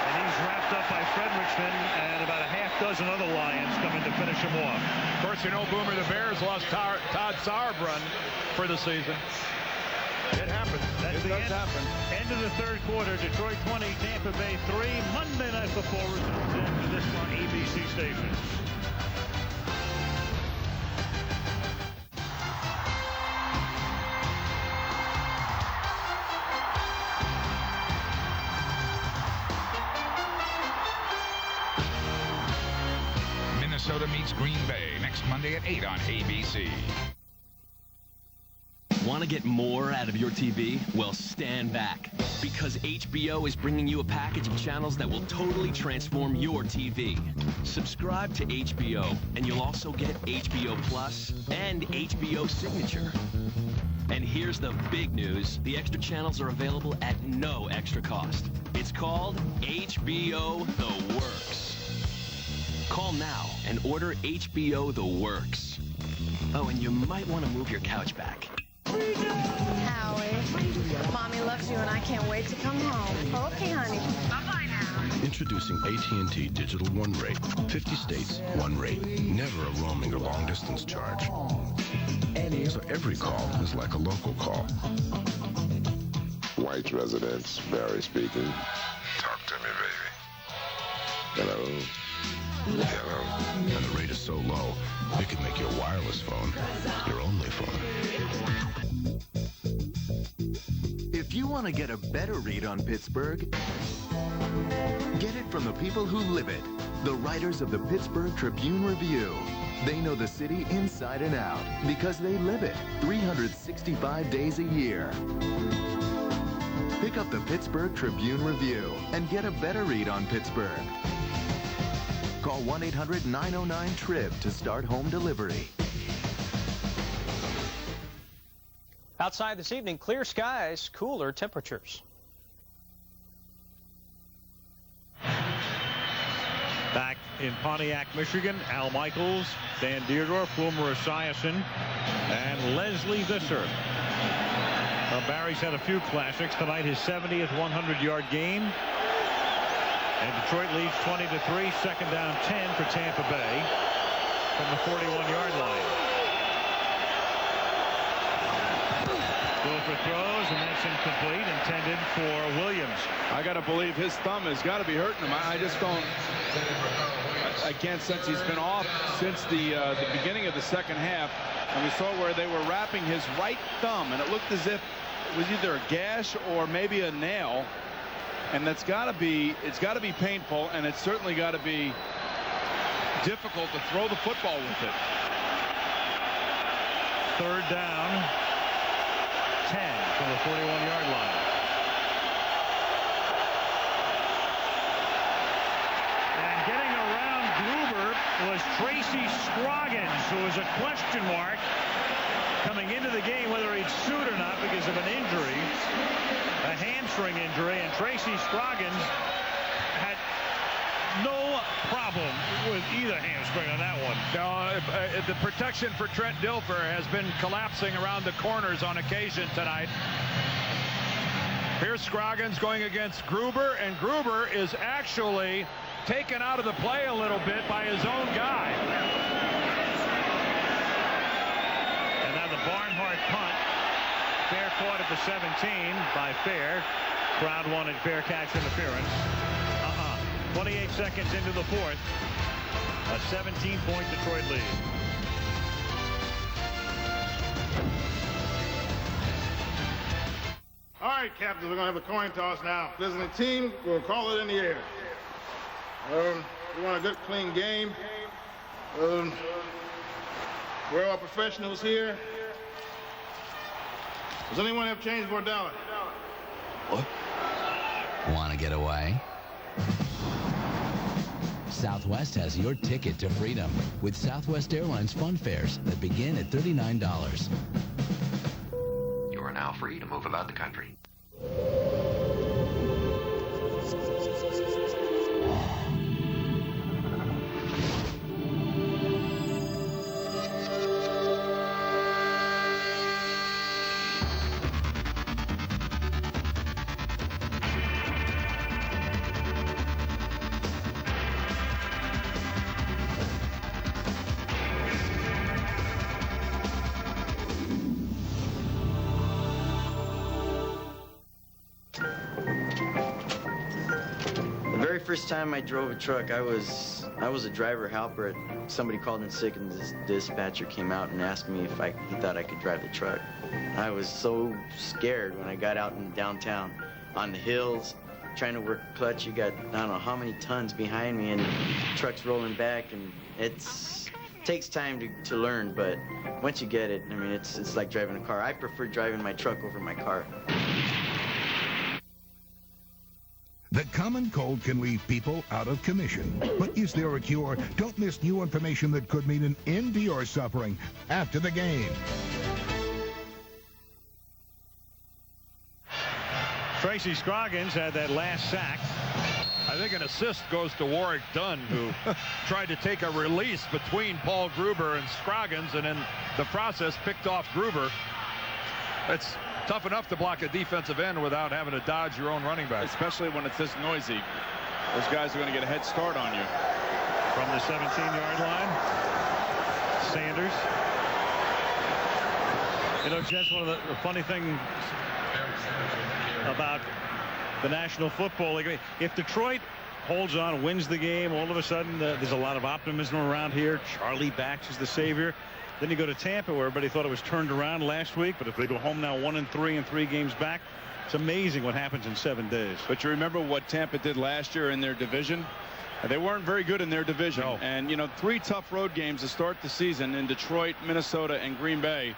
And he's wrapped up by Frederickson, and about a half dozen other Lions coming to finish him off. Of course, you know, Boomer, the Bears lost Todd Sauerbrunn for the season. It happens. That's it does happen. End of the third quarter. Detroit 20, Tampa Bay 3. Monday Night Football resumes after this on ABC station. Minnesota meets Green Bay next Monday at 8 on ABC. Want to get more out of your TV? Well, stand back, because HBO is bringing you a package of channels that will totally transform your TV. Subscribe to HBO, and you'll also get HBO Plus and HBO Signature. And here's the big news. The extra channels are available at no extra cost. It's called HBO The Works. Call now and order HBO The Works. Oh, and you might want to move your couch back. Howie, Mommy loves you and I can't wait to come home. Okay, honey. Bye-bye now. Introducing AT&T Digital One Rate. 50 states, one rate. Never a roaming or long-distance charge. So every call is like a local call. White residence, Barry speaking. Talk to me, baby. Hello. Hello. And the rate is so low, it can make your wireless phone your only phone. If you want to get a better read on Pittsburgh, get it from the people who live it. The writers of the Pittsburgh Tribune-Review. They know the city inside and out because they live it 365 days a year. Pick up the Pittsburgh Tribune-Review and get a better read on Pittsburgh. Call 1-800-909-TRIB to start home delivery. Outside this evening, clear skies, cooler temperatures. Back in Pontiac, Michigan, Al Michaels, Dan Dierdorf, Boomer Esiason, and Leslie Visser. Barry's had a few classics tonight. His 70th 100-yard game. And Detroit leads 20-3. Second down 10 for Tampa Bay from the 41-yard line. Wilford throws, and that's incomplete, intended for Williams. I got to believe his thumb has got to be hurting him. I just don't. I can't sense he's been off since the beginning of the second half. And we saw where they were wrapping his right thumb, and it looked as if it was either a gash or maybe a nail. And it's got to be painful, and it's certainly got to be difficult to throw the football with it. Third down, 10 from the 41-yard line. And getting around Gruber was Tracy Scroggins, who was a question mark coming into the game whether he'd suit or not because of an injury, a hamstring injury, and Tracy Scroggins had no problem with either hamstring on that one. No, the protection for Trent Dilfer has been collapsing around the corners on occasion tonight. Here's Scroggins going against Gruber, and Gruber is actually taken out of the play a little bit by his own guy. And now the Barnhart punt. Fair caught at the 17 by Fair. Crowd wanted fair catch interference. 28 seconds into the fourth. A 17-point Detroit lead. All right, captains, we're going to have a coin toss now. If there's a team, we'll call it in the air. We want a good, clean game. We're all professionals here. Does anyone have change for $1? What? Want to get away? Southwest has your ticket to freedom with Southwest Airlines fun fares that begin at $39. You are now free to move about the country. First time I drove a truck, I was a driver helper. Somebody called in sick, and this dispatcher came out and asked me if he thought I could drive the truck. I was so scared when I got out in downtown on the hills, trying to work clutch. You got, I don't know how many tons behind me, and trucks rolling back, and it takes time to learn, but once you get it, I mean, it's like driving a car. I prefer driving my truck over my car. The common cold can leave people out of commission. But is there a cure? Don't miss new information that could mean an end to your suffering after the game. Tracy Scroggins had that last sack. I think an assist goes to Warwick Dunn, who tried to take a release between Paul Gruber and Scroggins, and in the process picked off Gruber. It's tough enough to block a defensive end without having to dodge your own running back. Especially when it's this noisy. Those guys are going to get a head start on you. From the 17-yard line, Sanders. You know, Jess, one of the funny things about the National Football League, if Detroit holds on, wins the game, all of a sudden there's a lot of optimism around here. Charlie Batch is the savior. Then you go to Tampa, where everybody thought it was turned around last week. But if they go home now 1-3 and 3 games back, it's amazing what happens in 7 days. But you remember what Tampa did last year in their division? They weren't very good in their division. No. And, you know, 3 tough road games to start the season in Detroit, Minnesota, and Green Bay.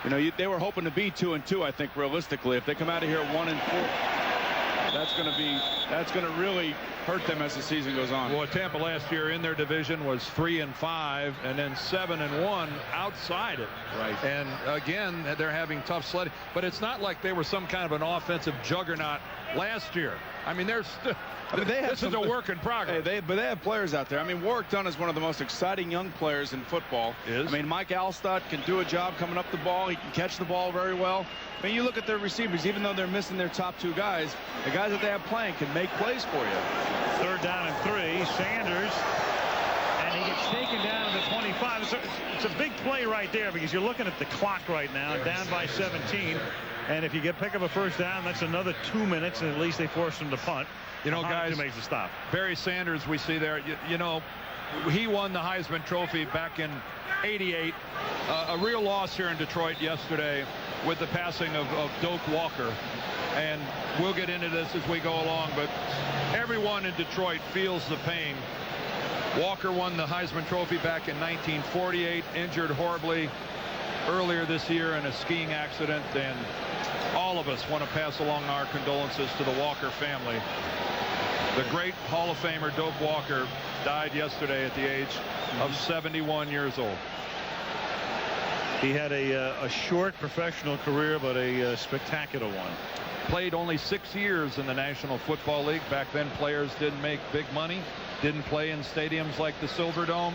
You know, they were hoping to be 2-2, I think, realistically. If they come out of here 1-4, that's going to really hurt them as the season goes on. Well, Tampa last year in their division was 3-5 and then 7-1 outside it. Right. And again, they're having tough sledding. But it's not like they were some kind of an offensive juggernaut last year. I mean, this is a work in progress. But they have players out there. I mean, Warwick Dunn is one of the most exciting young players in football. I mean, Mike Alstott can do a job coming up the ball. He can catch the ball very well. I mean, you look at their receivers, even though they're missing their top 2 guys, the guys that they have playing can make plays for you. 3rd down and 3. Sanders, and he gets taken down to the 25. It's a big play right there because you're looking at the clock right now, down by 17. And if you pick up a 1st down, that's another 2 minutes, and at least they force him to punt. You know, guys, makes a stop. Barry Sanders, we see there. You know, he won the Heisman Trophy back in '88. A real loss here in Detroit yesterday with the passing of Doak Walker. And we'll get into this as we go along, but everyone in Detroit feels the pain. Walker won the Heisman Trophy back in 1948, injured horribly earlier this year in a skiing accident, and all of us want to pass along our condolences to the Walker family. The great Hall of Famer Doak Walker died yesterday at the age of 71 years old. He had a short professional career, but a spectacular one. Played only 6 years in the National Football League. Back then, players didn't make big money, didn't play in stadiums like the Silverdome.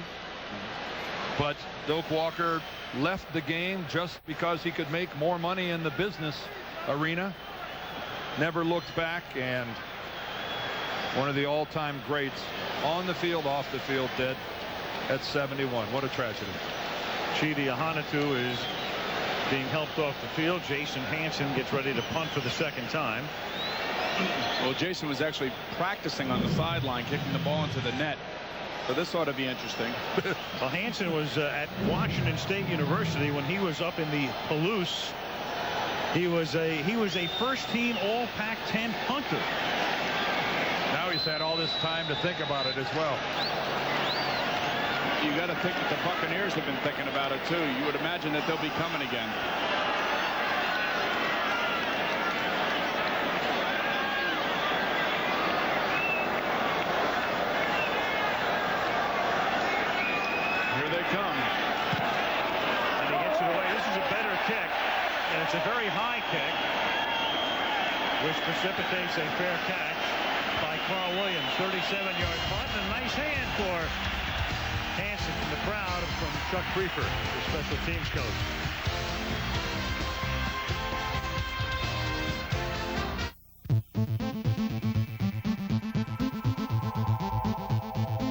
But Doak Walker left the game just because he could make more money in the business arena. Never looked back, and one of the all-time greats on the field, off the field, dead at 71. What a tragedy. Chidi Ahanotu is being helped off the field. Jason Hansen gets ready to punt for the 2nd time. Well, Jason was actually practicing on the sideline, kicking the ball into the net. So this ought to be interesting. Well, Hansen was at Washington State University when he was up in the Palouse. He was a first-team All Pac-10 punter. Now Rice had all this time to think about it as well. You got to think that the Buccaneers have been thinking about it too. You would imagine that they'll be coming again. Here they come. And he gets it away. This is a better kick, and it's a very high kick, which precipitates a fair catch by Carl Williams. 37-yard punt, and a nice hand for Hansen from the crowd and from Chuck Creeper, the special teams coach.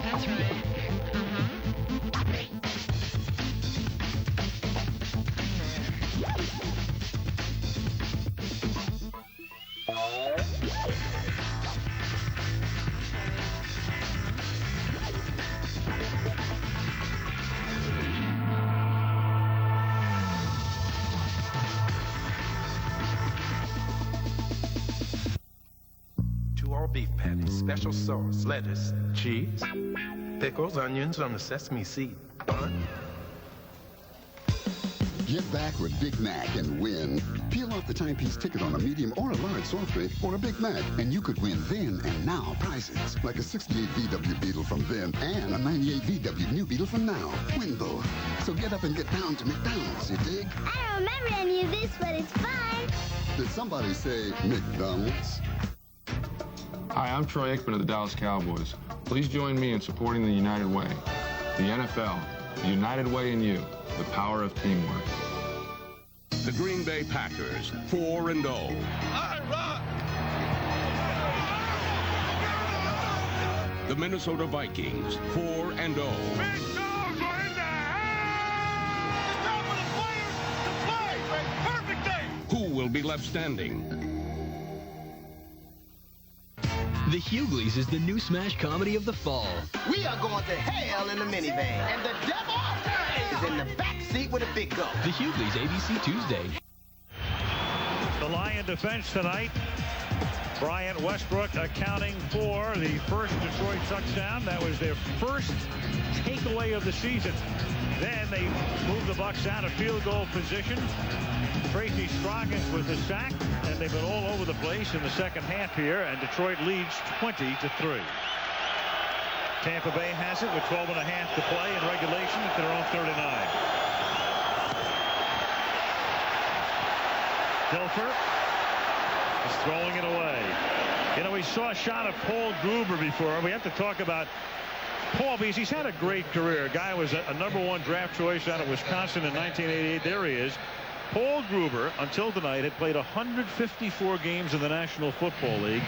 That's right. All beef patties, special sauce, lettuce, cheese, pickles, onions on the sesame seed bun. Get back with Big Mac and win. Peel off the timepiece ticket on a medium or a large soft drink or a Big Mac, and you could win then and now prizes like a 68 VW Beetle from then and a 98 VW New Beetle from now. Win both. So get up and get down to McDonald's, you dig? I don't remember any of this, but it's fun. Did somebody say McDonald's? Hi, I'm Troy Aikman of the Dallas Cowboys. Please join me in supporting the United Way. The NFL, the United Way in you, the power of teamwork. The Green Bay Packers, 4-0. The Minnesota Vikings, 4-0. Who will be left standing? The Hughleys is the new smash comedy of the fall. We are going to hell in the minivan, and the devil is in the back seat with a big gun. The Hughleys, ABC Tuesday. The Lion defense tonight. Bryant Westbrook accounting for the first Detroit touchdown. That was their first takeaway of the season. Then they moved the Bucs out of field goal position. Tracy Scroggins with the sack, and they've been all over the place in the second half here, and Detroit leads 20-3. Tampa Bay has it with 12 and a half to play in regulation at their own 39. Dilfer is throwing it away. You know, we saw a shot of Paul Gruber before. We have to talk about Paul, because he's had a great career. Guy was a #1 draft choice out of Wisconsin in 1988. There he is. Paul Gruber, until tonight, had played 154 games in the National Football League.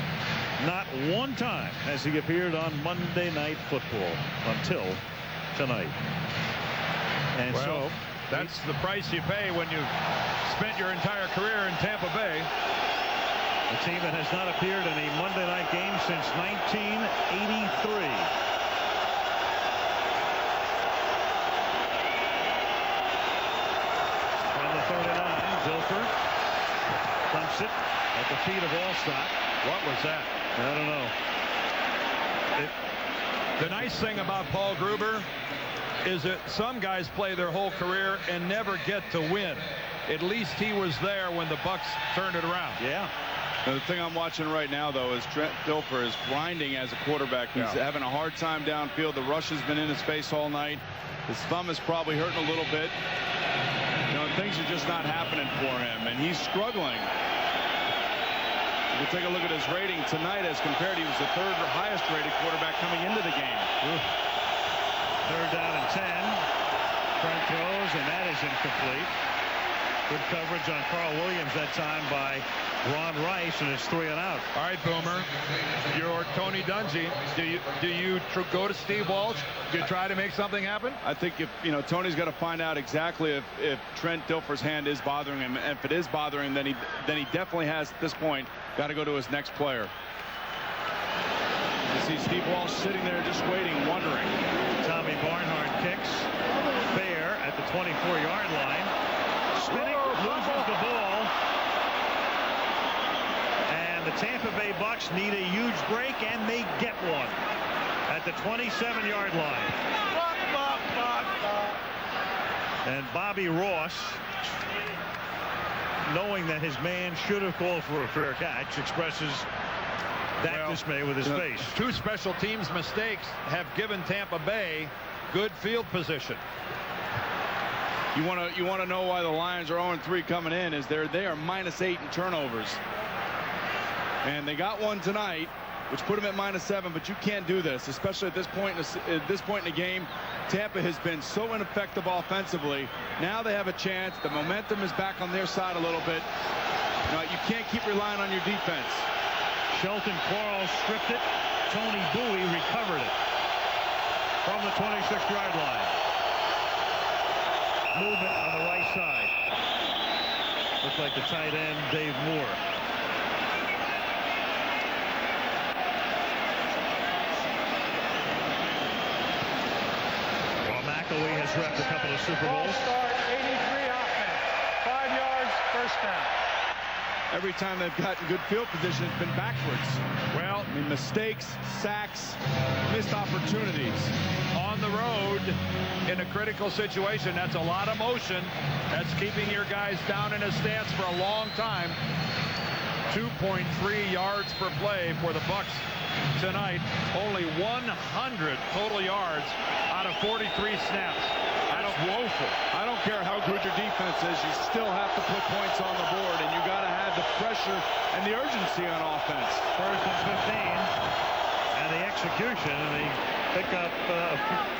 Not one time has he appeared on Monday Night Football until tonight. And well, so that's the price you pay when you've spent your entire career in Tampa Bay. A team that has not appeared in a Monday night game since 1983. Dilfer dumps it at the feet of Allstott. What was that? I don't know. The nice thing about Paul Gruber is that some guys play their whole career and never get to win. At least he was there when the Bucs turned it around. Yeah. Now, the thing I'm watching right now, though, is Trent Dilfer is grinding as a quarterback. He's having a hard time downfield. The rush has been in his face all night. His thumb is probably hurting a little bit. You know, things are just not happening for him, and he's struggling. You can take a look at his rating tonight as compared. He was the third highest rated quarterback coming into the game. Third down and 10. Trent throws, and that is incomplete. Good coverage on Carl Williams that time by Ron Rice, and it's 3 and out. All right, Boomer. You're Tony Dungy. Do you go to Steve Walsh? Do you try to make something happen? I think if Tony's got to find out exactly if Trent Dilfer's hand is bothering him. And if it is bothering him, then he definitely has at this point got to go to his next player. You see Steve Walsh sitting there just waiting, wondering. Tommy Barnhart kicks fair at the 24-yard line. Spinning, loses the ball. And And the Tampa Bay Bucks need a huge break, and they get one at the 27-yard line. And Bobby Ross, knowing that his man should have called for a fair catch, expresses that dismay with his face. Two special teams mistakes have given Tampa Bay good field position. You want to know why the Lions are 0-3 coming in is they are -8 in turnovers. And they got one tonight, which put them at -7, but you can't do this, especially at this point in the game. Tampa has been so ineffective offensively. Now they have a chance. The momentum is back on their side a little bit. You can't keep relying on your defense. Shelton Quarles stripped it. Tony Bowie recovered it from the 26-yard line. Movement on the right side. Looks like the tight end, Dave Moore. Well, McElwee has repped a couple of Super Bowls. Start, 83 offense. 5 yards, first down. Every time they've gotten good field position, it's been backwards. Well, I mean, mistakes, sacks, missed opportunities. On the road in a critical situation, that's a lot of motion. That's keeping your guys down in a stance for a long time. 2.3 yards per play for the Bucks tonight. Only 100 total yards out of 43 snaps. That's woeful. I don't care how good your defense is, you still have to put points on the board, and you got to have the pressure and the urgency on offense. First and 15, and the execution, and they pick up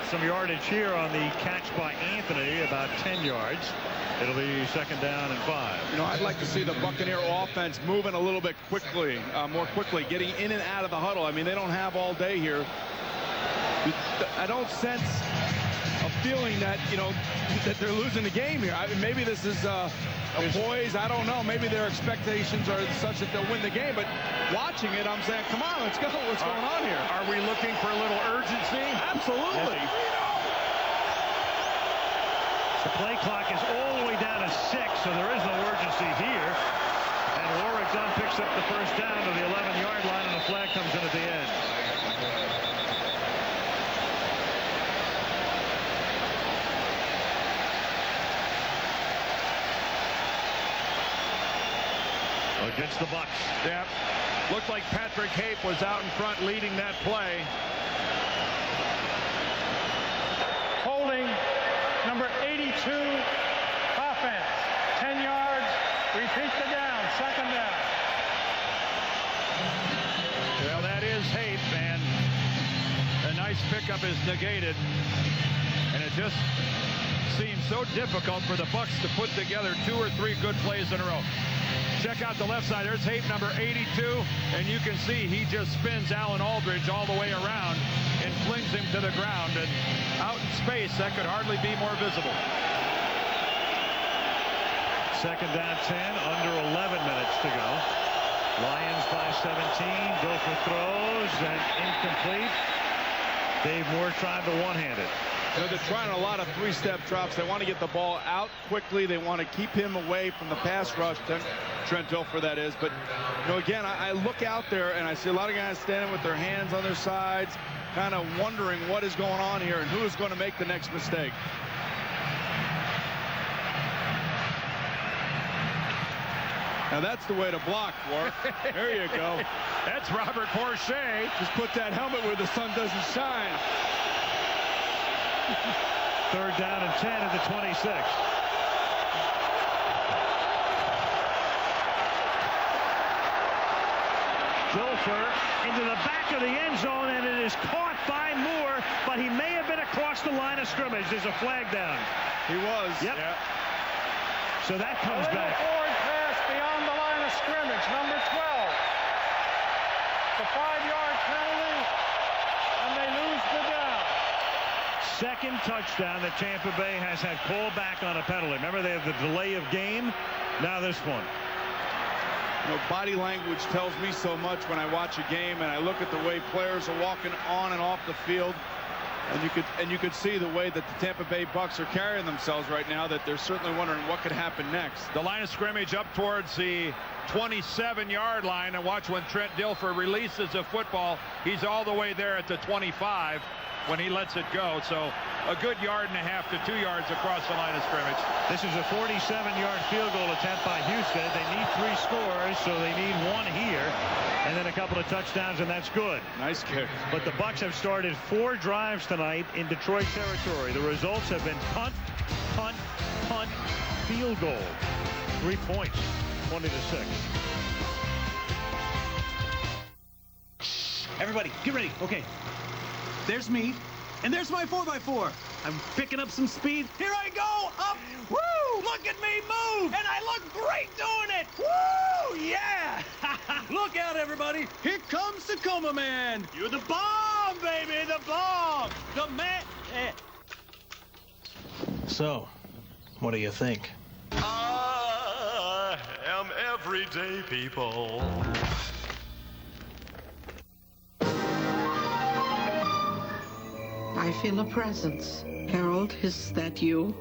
some yardage here on the catch by Anthony, about 10 yards. It'll be second down and 5. I'd like to see the Buccaneer offense moving a little bit quickly, more quickly, getting in and out of the huddle. I mean, they don't have all day here. I don't sense a feeling that, that they're losing the game here. I mean, maybe this is a poise. I don't know. Maybe their expectations are such that they'll win the game. But watching it, I'm saying, come on, let's go. What's going on here? Are we looking for a little urgency? Absolutely. The play clock is all the way down to 6, so there is no urgency here. And Warwick Dunn picks up the first down to the 11-yard line, and the flag comes in at the end. Against the Bucks. Yeah. Looked like Patrick Hape was out in front leading that play. Holding number 82 offense. 10 yards. Repeat the down. Second down. Well, that is Hape, and a nice pickup is negated. And it just seems so difficult for the Bucks to put together 2 or 3 good plays in a row. Check out the left side. There's Hape, number 82, and you can see he just spins Alan Aldridge all the way around and flings him to the ground. And out in space, that could hardly be more visible. Second down 10, under 11 minutes to go. Lions by 17. Dilfer throws and incomplete. Dave Moore tried the one-handed. They're trying a lot of 3-step drops. They want to get the ball out quickly. They want to keep him away from the pass rush. Trent Dilfer, that is. But again, I look out there and I see a lot of guys standing with their hands on their sides, kind of wondering what is going on here and who is going to make the next mistake. Now that's the way to block, Ward. There you go. That's Robert Porcher. Just put that helmet where the sun doesn't shine. Third down and 10 at the 26. Dilfer into the back of the end zone, and it is caught by Moore, but he may have been across the line of scrimmage. There's a flag down. He was. Yep. Yeah. So that comes back. Forward pass beyond the line of scrimmage, number 12. The 5-yard penalty, and they lose the down. Second touchdown that Tampa Bay has had called back on a penalty. Remember, they have the delay of game. Now this one. Body language tells me so much when I watch a game and I look at the way players are walking on and off the field. And you could see the way that the Tampa Bay Bucs are carrying themselves right now, that they're certainly wondering what could happen next. The line of scrimmage up towards the 27-yard line, and watch when Trent Dilfer releases a football, he's all the way there at the 25 when he lets it go. So a good 1.5 yards to 2 yards across the line of scrimmage. This is a 47-yard field goal attempt by Houston. They need 3 scores, so they need 1 here, and then a couple of touchdowns, and that's good. Nice kick. But the Bucs have started 4 drives tonight in Detroit territory. The results have been punt, punt, punt, field goal. 3 points, 20-6. Everybody, get ready. Okay. There's me, and there's my 4x4. I'm picking up some speed. Here I go, up. Woo! Look at me move, and I look great doing it. Woo! Yeah! Look out, everybody. Here comes Tacoma Man. You're the bomb, baby, the bomb. The man. So, what do you think? I am everyday people. I feel a presence. Harold, is that you?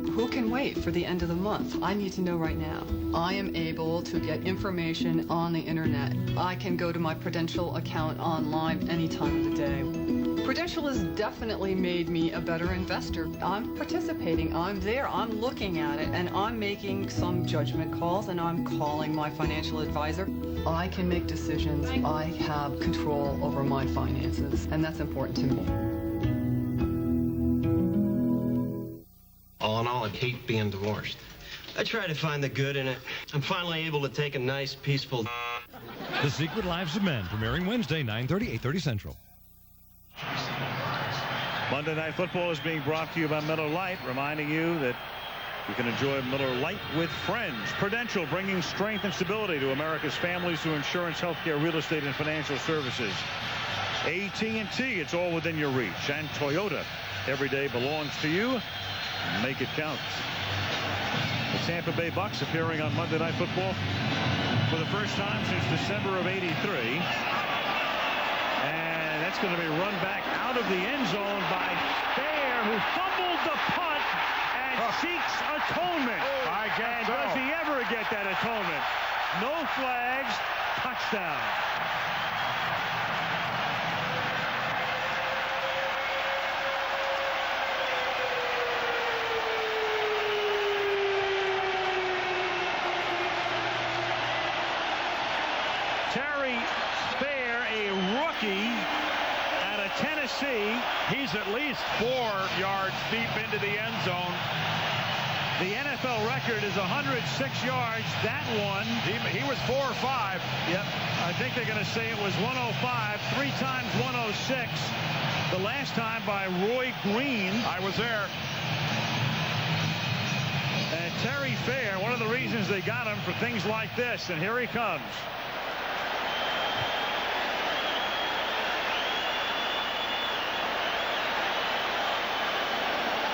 Who can wait for the end of the month? I need to know right now. I am able to get information on the internet. I can go to my Prudential account online any time of the day. Prudential has definitely made me a better investor. I'm participating, I'm there, I'm looking at it, and I'm making some judgment calls, and I'm calling my financial advisor. I can make decisions. I have control over my finances, and that's important to me. All in all, I hate being divorced. I try to find the good in it. I'm finally able to take a nice, peaceful... The Secret Lives of Men, premiering Wednesday, 9:30, 8:30 Central. Monday Night Football is being brought to you by Miller Lite, reminding you that you can enjoy Miller Lite with friends. Prudential, bringing strength and stability to America's families through insurance, healthcare, real estate, and financial services. AT&T, it's all within your reach. And Toyota, every day belongs to you. Make it count. The Tampa Bay Bucs appearing on Monday Night Football for the first time since December of '83. And that's going to be run back out of the end zone by Fair, who fumbled the punt and seeks atonement. And does he ever get that atonement? No flags, touchdown. Tennessee, he's at least 4 yards deep into the end zone. The NFL record is 106 yards. That one, he was 4 or 5. Yep. I think they're going to say it was 105, 3 times 106. The last time by Roy Green. I was there. And Terry Fair, one of the reasons they got him for things like this. And here he comes.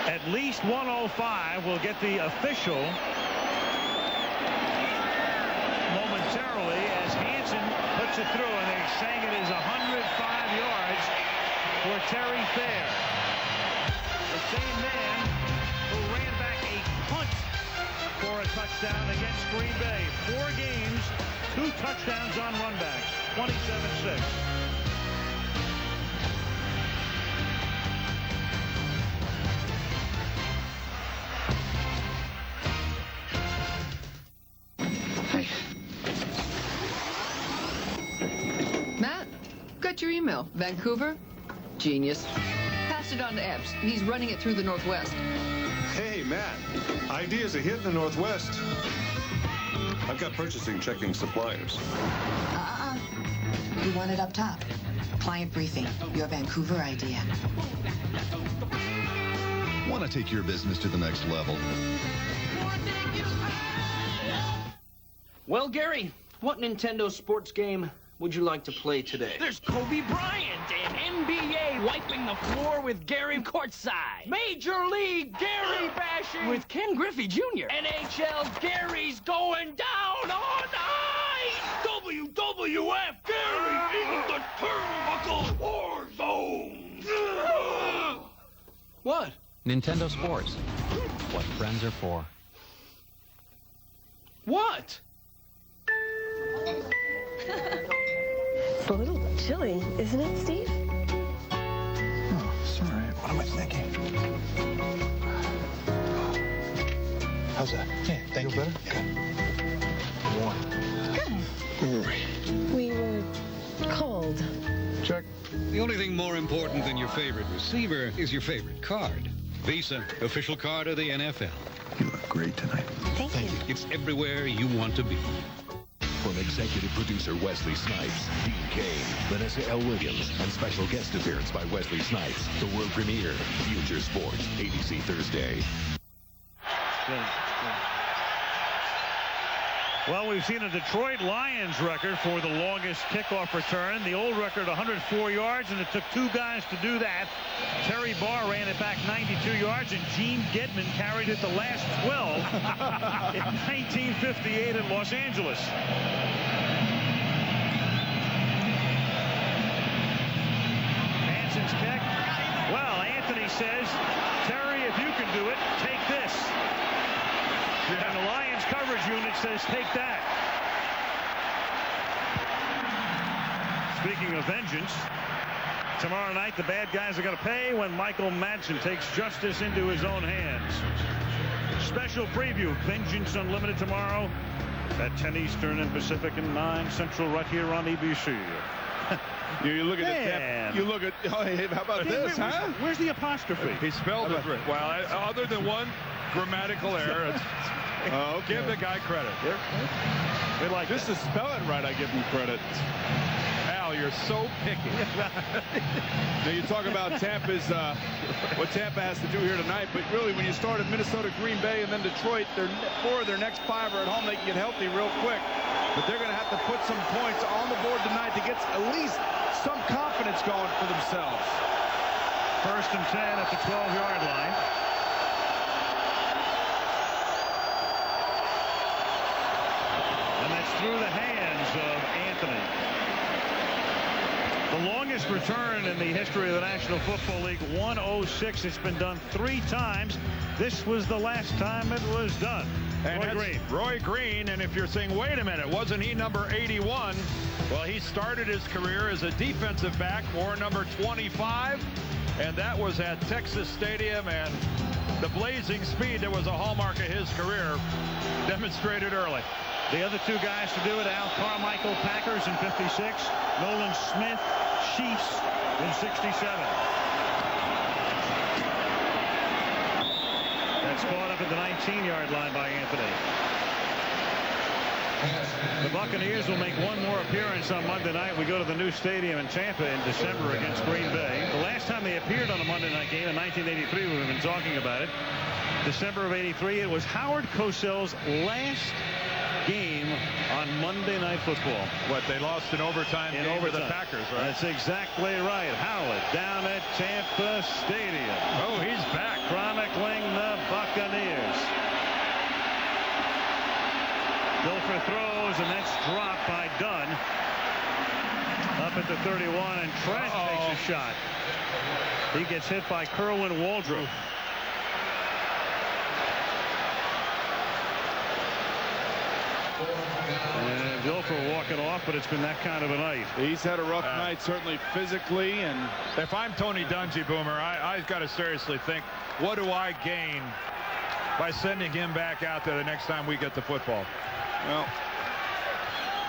At least 105 will get the official momentarily as Hansen puts it through, and they're saying it is 105 yards for Terry Fair. The same man who ran back a punt for a touchdown against Green Bay. 4 games, 2 touchdowns on runbacks, 27-6. Your email. Vancouver? Genius. Pass it on to Epps. He's running it through the Northwest. Hey, Matt. Ideas are hit in the Northwest. I've got purchasing checking suppliers. You want it up top. Client briefing. Your Vancouver idea. want to take your business to the next level. Well, Gary, what Nintendo sports game would you like to play today? There's Kobe Bryant and NBA wiping the floor with Gary courtside. Major League Gary bashing with Ken Griffey Jr. NHL Gary's going down on ice. WWF Gary in the Turnbuckle War Zone. What? Nintendo Sports. What friends are for. What? It's a little chilly, isn't it, Steve? Oh, sorry. What am I thinking? How's that? Yeah, thank you. Better? Yeah. Warm. Good. Where were we? We were cold. Check. The only thing more important than your favorite receiver is your favorite card. Visa, official card of the NFL. You look great tonight. Thank you. It's everywhere you want to be. From executive producer Wesley Snipes, Dean Cain, Vanessa L. Williams, and special guest appearance by Wesley Snipes, the world premiere, Future Sports, ABC Thursday. Well, we've seen a Detroit Lions record for the longest kickoff return. The old record, 104 yards, and it took two guys to do that. Terry Barr ran it back 92 yards, and Gene Gedman carried it the last 12 in 1958 in Los Angeles. Hanson's kick. Well, Anthony says, Terry, if you can do it, take this. And the Lions coverage unit says, take that. Speaking of vengeance, tomorrow night the bad guys are going to pay when Michael Madsen takes justice into his own hands. Special preview, Vengeance Unlimited tomorrow at 10 Eastern and Pacific and 9 Central right here on ABC. You look at the you look at, oh, hey, how about this, huh? Where's the apostrophe? He spelled it right. Well, other than one grammatical error, it's, okay. Give the guy credit. They like just to spell it right, I give him credit. Al, you're so picky. Now you talk about Tampa's what Tampa has to do here tonight, but really when you start at Minnesota, Green Bay, and then Detroit, four of their next 5 are at home. They can get healthy real quick, but they're going to have to put some points on the board tonight to get at least some confidence going for themselves. 1st and 10 at the 12-yard line. And that's through the hands of Anthony. The longest return in the history of the National Football League, 106. It's been done 3 times. This was the last time it was done. And Roy Green, and if you're saying, wait a minute, wasn't he number 81? Well, he started his career as a defensive back, wore number 25, and that was at Texas Stadium, and the blazing speed that was a hallmark of his career demonstrated early. The other 2 guys to do it, Al Carmichael, Packers in 56, Nolan Smith, Chiefs in 67. That's caught up at the 19-yard line by Anthony. The Buccaneers will make one more appearance on Monday night. We go to the new stadium in Tampa in December against Green Bay. The last time they appeared on a Monday night game in 1983, we've been talking about it. December of 83, it was Howard Cosell's last game on Monday Night Football. What, they lost in overtime to the Packers, right? That's exactly right. Howard down at Tampa Stadium. Oh, he's back. Chronicling the Buccaneers. Dilfer throws, and that's dropped by Dunn. Up at the 31, and Trent takes a shot. He gets hit by Kerwin Waldrop. And Dilfer walking off, but it's been that kind of a night. He's had a rough night, certainly physically. And if I'm Tony Dungy, Boomer, I've got to seriously think, what do I gain by sending him back out there the next time we get the football? Well,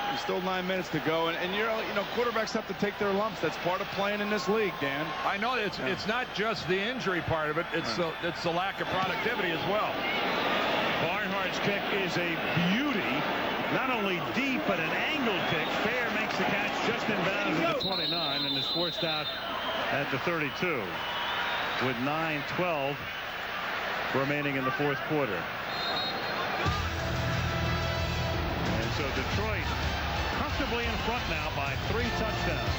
there's still 9 minutes to go, and you know, quarterbacks have to to their lumps. That's part of playing in this league, Dan. I know it's not just the injury part of it. It's the lack of productivity as well. Barnhart's kick is a beauty. Not only deep, but an angled kick. Fair makes the catch just in bounds at the 29 and is forced out at the 32 with 9:12 remaining in the fourth quarter. And so Detroit comfortably in front now by 3 touchdowns.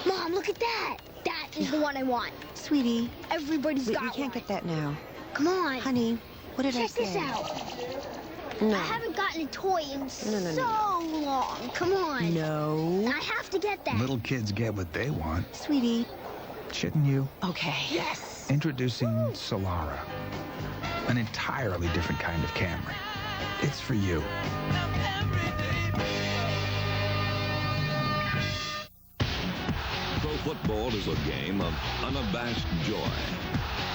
Mom, look at that. That is the one I want. Sweetie. Everybody's got We can't get that now. Come on. Honey, what did I say? Check this out. No. I haven't gotten a toy in No. so long. Come on. No. I have to get that. Little kids get what they want. Sweetie. Shouldn't you? Okay. Yes. Introducing Solara. An entirely different kind of Camry. It's for you. Pro football is a game of unabashed joy.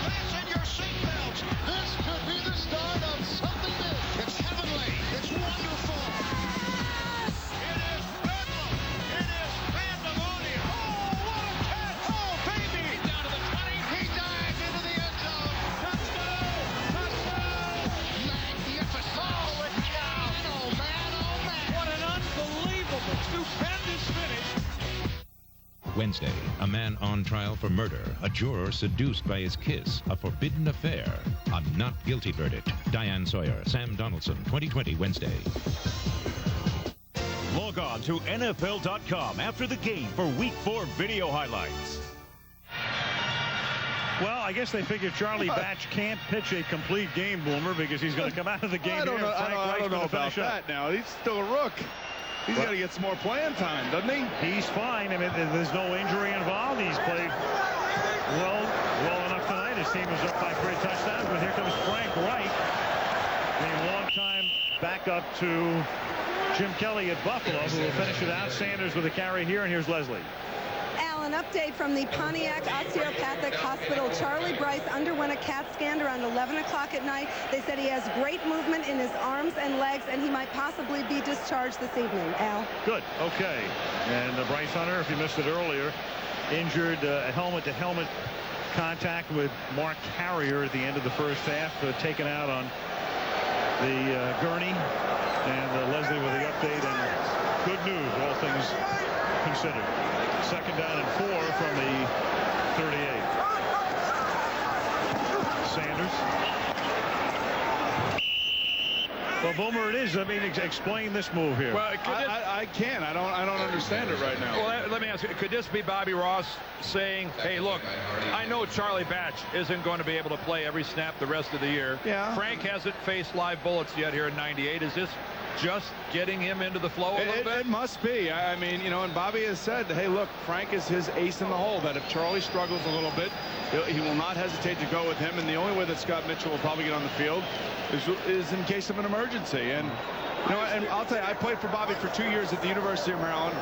Fasten your seatbelts. This could be the start of something big. It's heavenly. It's wonderful. It is bedlam. It is pandemonium. Oh, what a catch. Oh, baby. He's down to the 20. He dives into the end zone. Touchdown. Touchdown. Magnificent. Holy cow. Oh, man. Oh, man. What an unbelievable, stupendous finish. Wednesday, a man on trial for murder, a juror seduced by his kiss, a forbidden affair, a not guilty verdict. Diane Sawyer, Sam Donaldson, 2020 Wednesday. Log on to NFL.com after the game for Week 4 video highlights. Well, I guess they figured Charlie Batch can't pitch a complete game, Boomer, because he's going to come out of the game. I don't know about that now. He's still a rook. He's got to get some more playing time, doesn't he? He's fine. I mean, there's no injury involved. He's played well enough tonight. His team is up by 3 touchdowns, but here comes Frank Wright, the longtime backup to Jim Kelly at Buffalo, who will finish it out. Sanders with a carry here, and here's Leslie. An update from the Pontiac Osteopathic Hospital. Charlie Bryce underwent a CAT scan around 11 o'clock at night. They said he has great movement in his arms and legs, and he might possibly be discharged this evening. Al? Good. Okay. And Bryce Hunter, if you missed it earlier, injured helmet-to-helmet contact with Mark Carrier at the end of the first half, taken out on the gurney. And Leslie with the update, and good news, all things considered. 2nd down and 4 from the 38. Sanders. Well, Boomer, it is. I mean, explain this move here. Well, I can't. I don't understand it right now. Well, let me ask you, could this be Bobby Ross saying, hey, look, I know Charlie Batch isn't going to be able to play every snap the rest of the year. Yeah. Frank hasn't faced live bullets yet here in 98. Is this just getting him into the flow a little bit? It must be. I mean, you know, and Bobby has said, hey, look, Frank is his ace in the hole, that if Charlie struggles a little bit, he will not hesitate to go with him. And the only way that Scott Mitchell will probably get on the field is in case of an emergency. And, you know, and I'll tell you, I played for Bobby for 2 years at the University of Maryland.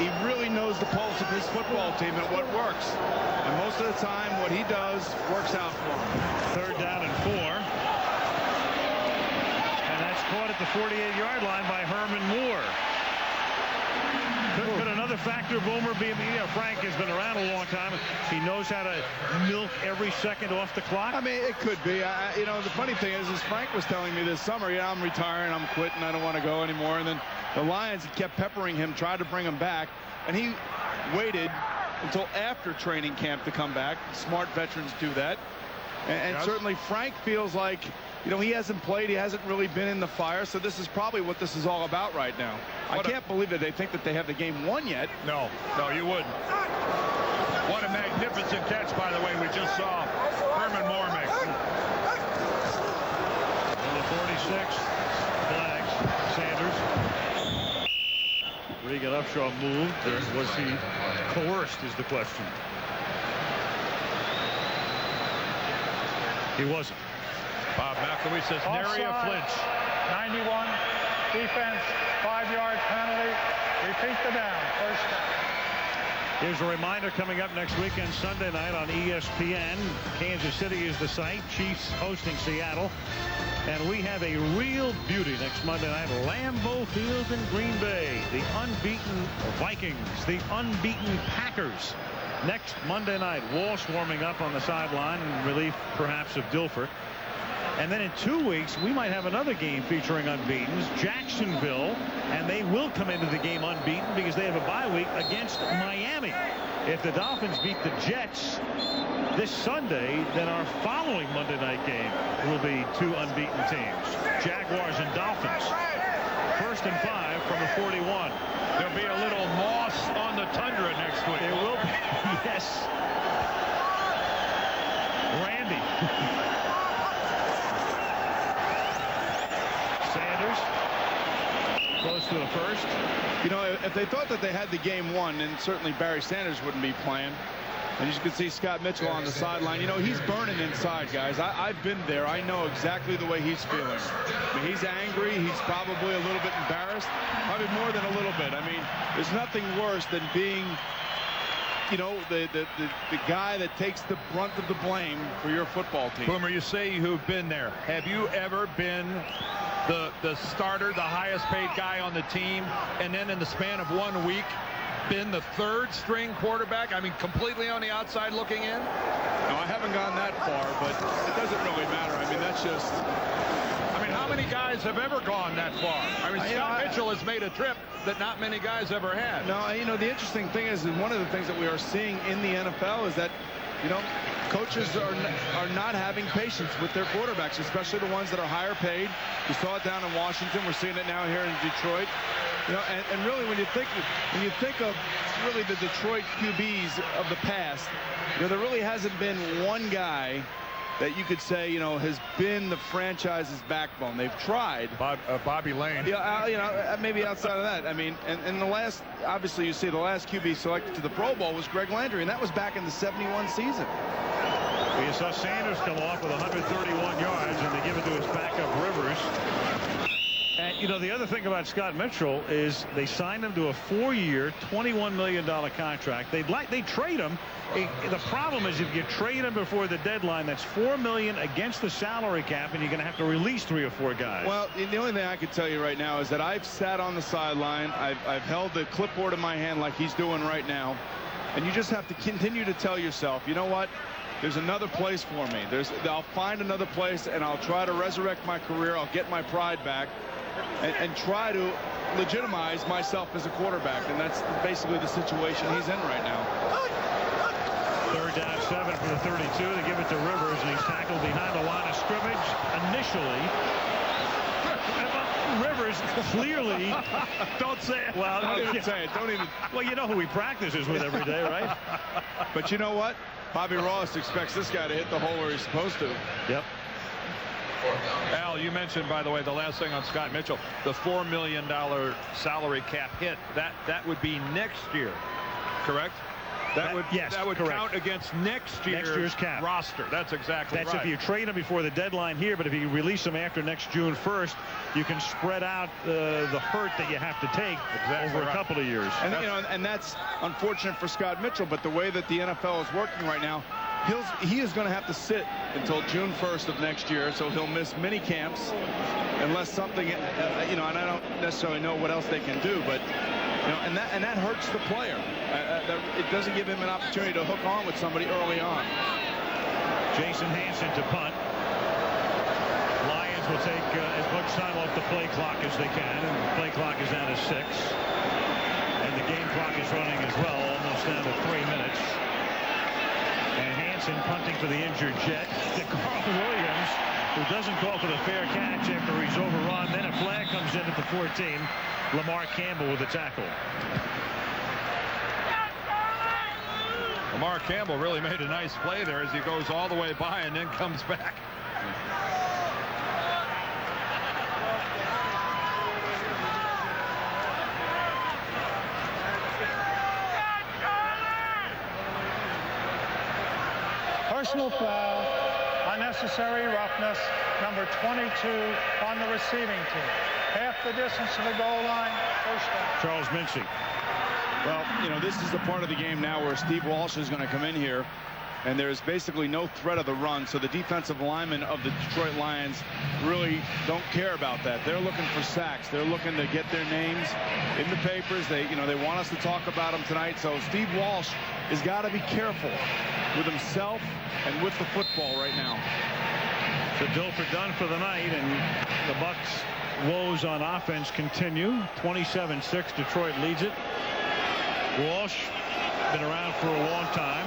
He really knows the pulse of his football team and what works. And most of the time, what he does works out for him. 3rd down and 4. Caught at the 48-yard line by Herman Moore. Could another factor, Boomer, be? Frank has been around a long time. He knows how to milk every second off the clock. I mean, it could be. You know, the funny thing is Frank was telling me this summer, I'm retiring, I'm quitting, I don't want to go anymore. And then the Lions kept peppering him, tried to bring him back, and he waited until after training camp to come back. Smart veterans do that. And certainly Frank feels like, you know, he hasn't played. He hasn't really been in the fire. So this is probably what this is all about right now. I can't believe that they think that they have the game won yet. No, you wouldn't. What a magnificent catch, by the way, we just saw Herman Moore make. The 46, flags, Sanders. Regan Upshaw moved. Was he coerced is the question. He wasn't. Bob McElwee says nary a flinch. 91, defense, 5-yard penalty. Repeat the down. First down. Here's a reminder coming up next weekend, Sunday night on ESPN. Kansas City is the site. Chiefs hosting Seattle. And we have a real beauty next Monday night. Lambeau Field in Green Bay. The unbeaten Vikings. The unbeaten Packers. Next Monday night. Walsh warming up on the sideline in relief perhaps of Dilfer. And then in 2 weeks, we might have another game featuring unbeatens, Jacksonville, and they will come into the game unbeaten because they have a bye week against Miami. If the Dolphins beat the Jets this Sunday, then our following Monday night game will be 2 unbeaten teams, Jaguars and Dolphins. 1st and 5 from the 41. There'll be a little moss on the tundra next week. There will be, yes. Randy. Close to the first. You know, if they thought that they had the game won, then certainly Barry Sanders wouldn't be playing. And as you can see, Scott Mitchell on the sideline. You know, he's burning inside, guys. I've been there. I know exactly the way he's feeling. I mean, he's angry. He's probably a little bit embarrassed. Probably more than a little bit. I mean, there's nothing worse than being, you know, the guy that takes the brunt of the blame for your football team. Boomer, you say you've been there. Have you ever been the starter, the highest paid guy on the team, and then in the span of 1 week been the 3rd string quarterback? I mean, completely on the outside looking in? No, I haven't gone that far, but it doesn't really matter. I mean, that's just... I mean, how many guys have ever gone that far? I mean, Scott Mitchell has made a trip that not many guys ever had. No, you know, the interesting thing is, and one of the things that we are seeing in the NFL is that, you know, coaches are not having patience with their quarterbacks, especially the ones that are higher paid. We saw it down in Washington. We're seeing it now here in Detroit. You know, and really when you think of really the Detroit QBs of the past, you know, there really hasn't been one guy that you could say, you know, has been the franchise's backbone. They've tried. Bobby Lane. Yeah, you know, maybe outside of that. I mean, and the last, obviously, you see the last QB selected to the Pro Bowl was Greg Landry, and that was back in the '71 season. We saw Sanders come off with 131 yards, and they give it to his backup Rivers. And, you know, the other thing about Scott Mitchell is they signed him to a 4-year, $21 million contract. They'd trade him. The problem is if you trade him before the deadline, that's $4 million against the salary cap, and you're going to have to release 3 or 4 guys. Well, the only thing I can tell you right now is that I've sat on the sideline. I've held the clipboard in my hand like he's doing right now. And you just have to continue to tell yourself, you know what? There's another place for me. I'll find another place, and I'll try to resurrect my career. I'll get my pride back and try to legitimize myself as a quarterback. And that's basically the situation he's in right now. 3rd down 7 for the 32. They give it to Rivers, and he's tackled behind the line of scrimmage initially. Rivers clearly. Don't say it. Well, don't even say it. Don't even. Well, you know who he practices with every day, right? But you know what? Bobby Ross expects this guy to hit the hole where he's supposed to. Yep. Al, you mentioned, by the way, the last thing on Scott Mitchell, the $4 million salary cap hit. That would be next year, correct? That would correct. Count against next year's cap roster. That's exactly right. That's if you trade him before the deadline here, but if you release him after next June 1st, you can spread out the hurt that you have to take over a couple of years. And you know, and that's unfortunate for Scott Mitchell, but the way that the NFL is working right now, he is going to have to sit until June 1st of next year, so he'll miss mini camps unless something, you know, and I don't necessarily know what else they can do, but you know, and that hurts the player. It doesn't give him an opportunity to hook on with somebody early on. Jason Hansen to punt. Lions will take as much time off the play clock as they can, and the play clock is down to 6. And the game clock is running as well, almost down to 3 minutes. And Hansen punting for the injured Jet. To Carl Williams, who doesn't call for the fair catch after he's overrun. Then a flag comes in at the 14. Lamar Campbell with the tackle. Lamar Campbell really made a nice play there as he goes all the way by and then comes back. Personal foul, unnecessary roughness, number 22 on the receiving team. Half the distance to the goal line, first down. Charles Mincy. Well, you know, this is the part of the game now where Steve Walsh is going to come in here, and there's basically no threat of the run. So the defensive linemen of the Detroit Lions really don't care about that. They're looking for sacks. They're looking to get their names in the papers. They want us to talk about them tonight. So Steve Walsh has got to be careful with himself and with the football right now. So Dilfer done for the night, and the Bucks' woes on offense continue. 27-6, Detroit leads it. Walsh been around for a long time.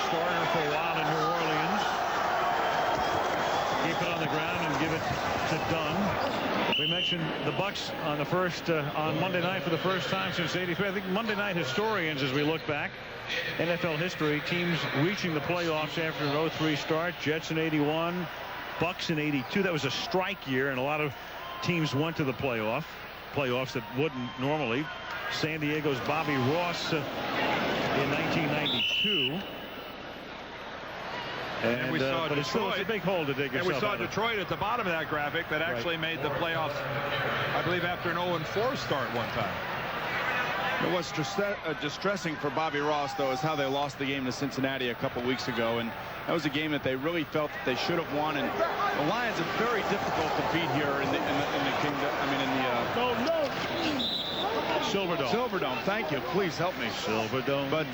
Starter for a while in New Orleans. Keep it on the ground and give it to Dunn. We mentioned the Bucks on the first on Monday night for the first time since '83. I think Monday night historians, as we look back, NFL history, teams reaching the playoffs after an 0-3 start. Jets in '81, Bucks in '82. That was a strike year, and a lot of teams went to the playoffs that wouldn't normally. San Diego's Bobby Ross in 1992. And we saw but Detroit. It's a big hole to dig yourself And we saw out of. Detroit at the bottom of that graphic that actually made the playoffs, I believe, after an 0-4 start one time. What's distressing for Bobby Ross, though, is how they lost the game to Cincinnati a couple weeks ago, and that was a game that they really felt that they should have won. And the Lions are very difficult to beat here in the kingdom. I mean, in the Silverdome. Silverdome. Thank you. Please help me. Silverdome. But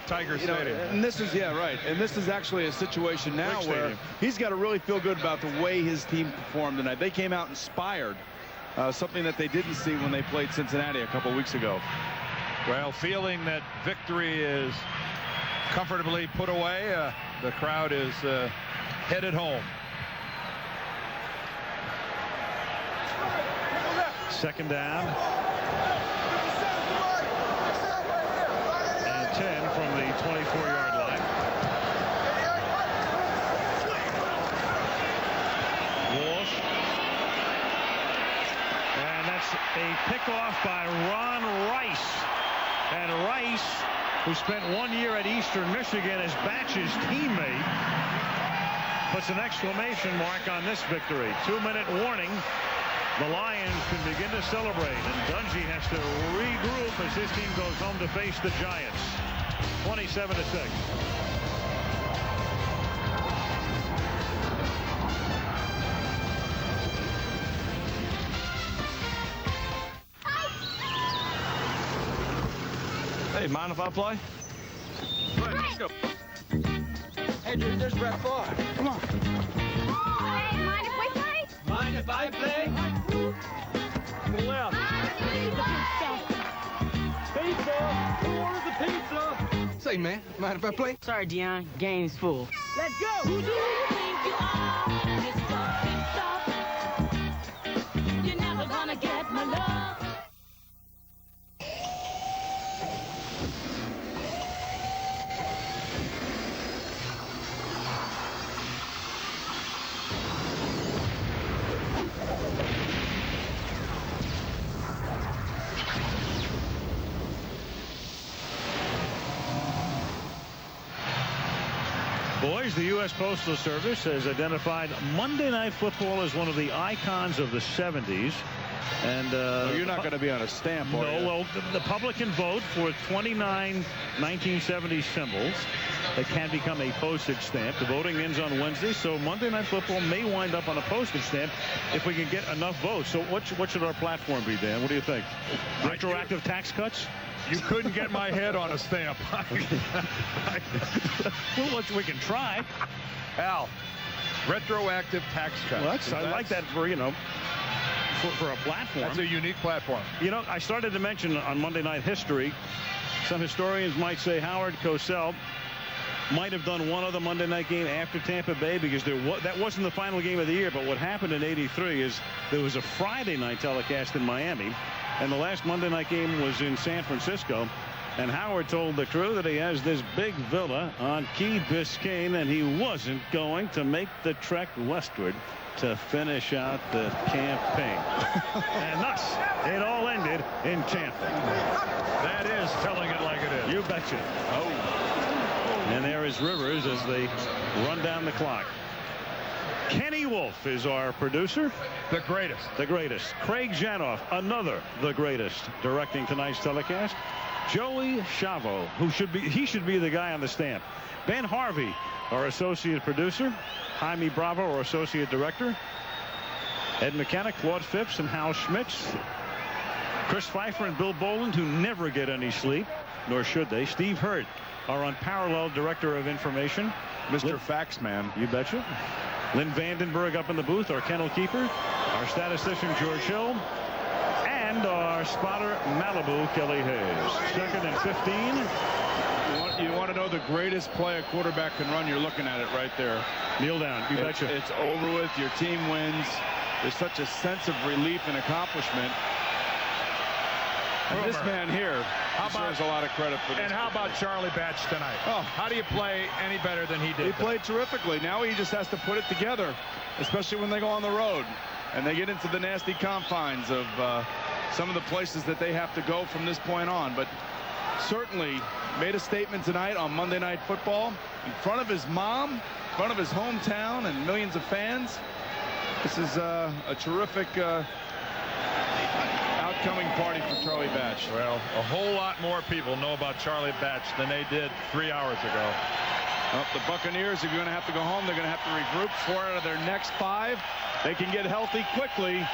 Tiger Stadium. And this is right. And this is actually a situation now where he's got to really feel good about the way his team performed tonight. They came out inspired, something that they didn't see when they played Cincinnati a couple weeks ago. Well, feeling that victory is comfortably put away, the crowd is headed home. Second down. And 10 from the 24-yard line. Walsh. And that's a pickoff by Ron Rice. And Rice, who spent 1 year at Eastern Michigan as Batch's teammate, puts an exclamation mark on this victory. 2-minute warning. The Lions can begin to celebrate, and Dungy has to regroup as his team goes home to face the Giants. 27-6. Hey, mind if I play? Let's go. Hey, dude, there's Brett Favre. Come on. Hey, mind if we play? Mind if I play? To the left. Pizza! Who ordered the pizza? Say, man, mind if I play? Sorry, Dion. Game's full. Let's go! Who do you think you are? Mr. Pizza. You're never gonna get my love. Boys, the U.S. Postal Service has identified Monday Night Football as one of the icons of the 70s. And you're not going to be on a stamp, are you? No, well, the public can vote for 29 1970 symbols that can become a postage stamp. The voting ends on Wednesday, so Monday Night Football may wind up on a postage stamp if we can get enough votes. So what should our platform be, Dan? What do you think? Retroactive tax cuts? You couldn't get my head on a stamp. Well, we can try. Al, retroactive tax cuts. Well, I like that for, you know, for a platform. That's a unique platform. You know, I started to mention on Monday Night History, some historians might say Howard Cosell might have done one other Monday night game after Tampa Bay, because that wasn't the final game of the year. But what happened in '83 is there was a Friday night telecast in Miami, and the last Monday night game was in San Francisco. And Howard told the crew that he has this big villa on Key Biscayne, and he wasn't going to make the trek westward to finish out the campaign. And thus, it all ended in Tampa. That is telling it like it is. You betcha. Oh. And there is Rivers as they run down the clock. Kenny Wolf is our producer. The greatest. The greatest. Craig Janoff, another the greatest, directing tonight's telecast. Joey Chavo, he should be the guy on the stamp. Ben Harvey, our associate producer. Jaime Bravo, our associate director. Ed McKenna, Claude Phipps, and Hal Schmitz. Chris Pfeiffer and Bill Boland, who never get any sleep, nor should they. Steve Hurt, our unparalleled director of information. Mr. Faxman. You betcha. Lynn Vandenberg up in the booth, our kennel keeper. Our statistician, George Hill. And our spotter, Malibu, Kelly Hayes. 2nd and 15. You want to know the greatest play a quarterback can run? You're looking at it right there. Kneel down. You betcha. It's over with. Your team wins. There's such a sense of relief and accomplishment. And this man here deserves a lot of credit for this. And how about Charlie Batch tonight? Oh, how do you play any better than he did? He played terrifically. Now he just has to put it together, especially when they go on the road and they get into the nasty confines of some of the places that they have to go from this point on. But certainly made a statement tonight on Monday Night Football in front of his mom, in front of his hometown and millions of fans. This is a terrific outcoming party for Charlie Batch. Well, a whole lot more people know about Charlie Batch than they did 3 hours ago. Well, the Buccaneers are going to have to go home. They're going to have to regroup 4 out of their next 5. They can get healthy quickly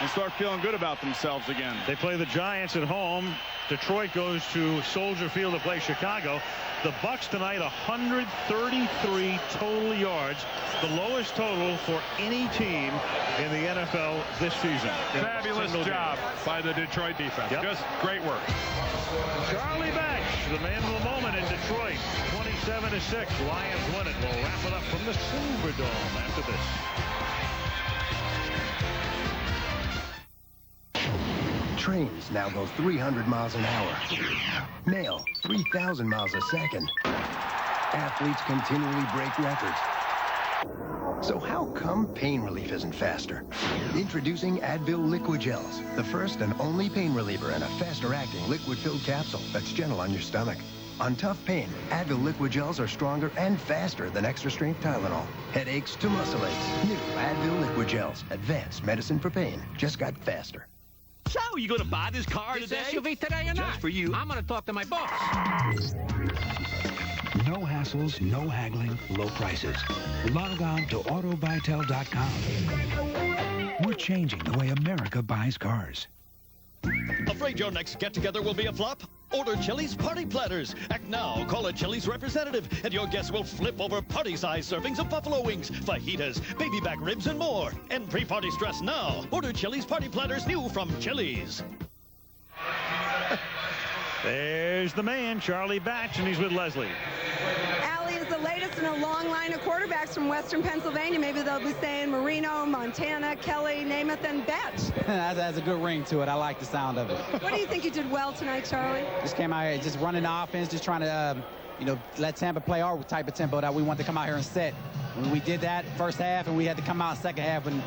and start feeling good about themselves again. They play the Giants at home. Detroit goes to Soldier Field to play Chicago. The Bucs tonight, 133 total yards, the lowest total for any team in the NFL this season. Fabulous job by the Detroit defense. Yep. Just great work. Charlie Batch, the man of the moment in Detroit, 27-6. Lions win it. We'll wrap it up from the Silverdome after this. Trains now go 300 miles an hour. Mail, 3,000 miles a second. Athletes continually break records. So how come pain relief isn't faster? Introducing Advil Liquid Gels, the first and only pain reliever in a faster-acting liquid-filled capsule that's gentle on your stomach. On tough pain, Advil Liquid Gels are stronger and faster than extra-strength Tylenol. Headaches to muscle aches. New Advil Liquid Gels. Advanced medicine for pain. Just got faster. So, you gonna buy this car today? SUV today or not? Just for you. I'm gonna talk to my boss. No hassles, no haggling, low prices. Log on to autobytel.com. We're changing the way America buys cars. Afraid your next get-together will be a flop? Order Chili's Party Platters. Act now. Call a Chili's representative, and your guests will flip over party-sized servings of buffalo wings, fajitas, baby back ribs, and more. End pre-party stress now. Order Chili's Party Platters new from Chili's. There's the man, Charlie Batch, and he's with Leslie. Allie is the latest in a long line of quarterbacks from Western Pennsylvania. Maybe they'll be saying Marino, Montana, Kelly, Namath, and Batch. That has a good ring to it. I like the sound of it. What do you think you did well tonight, Charlie? Just came out here, just running the offense, just trying to, let Tampa play our type of tempo that we want to come out here and set. When we did that first half, and we had to come out second half and,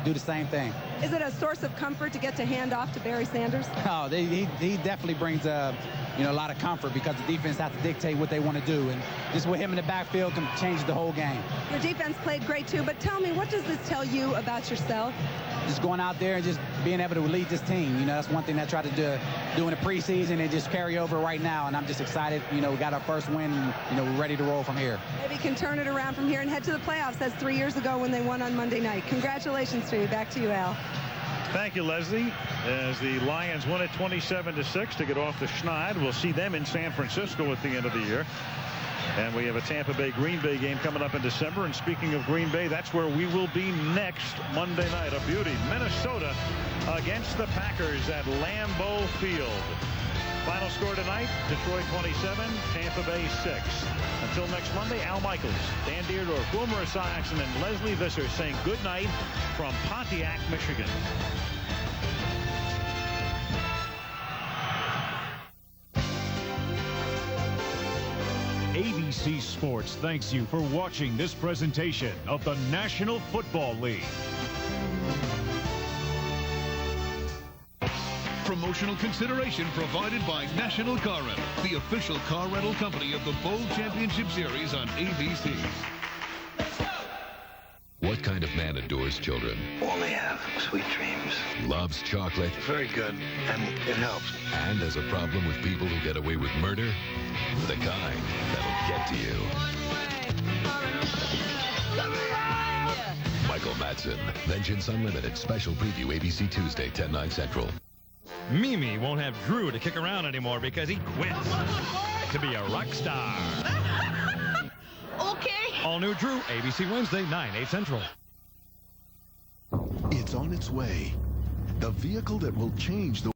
do the same thing. Is it a source of comfort to get to hand off to Barry Sanders? Oh, he definitely brings a lot of comfort because the defense has to dictate what they want to do, and just with him in the backfield can change the whole game. Your defense played great too, but tell me, what does this tell you about yourself? Just going out there and just being able to lead this team. That's one thing I try to do in the preseason and just carry over right now, and I'm just excited. We got our first win, and, we're ready to roll from here. Maybe can turn it around from here and head to the playoffs as 3 years ago when they won on Monday night. Congratulations to you. Back to you, Al. Thank you, Leslie. As the Lions win it 27-6 to get off the schneid. We'll see them in San Francisco at the end of the year. And we have a Tampa Bay-Green Bay game coming up in December. And speaking of Green Bay, that's where we will be next Monday night. A beauty. Minnesota against the Packers at Lambeau Field. Final score tonight, Detroit 27, Tampa Bay 6. Until next Monday, Al Michaels, Dan Deerdorf, Wilmer Esiason, and Leslie Visser saying good night from Pontiac, Michigan. ABC Sports thanks you for watching this presentation of the National Football League. Promotional consideration provided by National Car Rental, the official car rental company of the Bowl Championship Series on ABC. What kind of man adores children? Only have sweet dreams. Loves chocolate. Very good, and it helps. And has a problem with people who get away with murder? The kind that'll get to you. Michael Madsen, Vengeance Unlimited, special preview ABC Tuesday, 10/9 Central. Mimi won't have Drew to kick around anymore because he quits to be a rock star. Okay. All new Drew, ABC Wednesday, 9/8 Central. It's on its way. The vehicle that will change the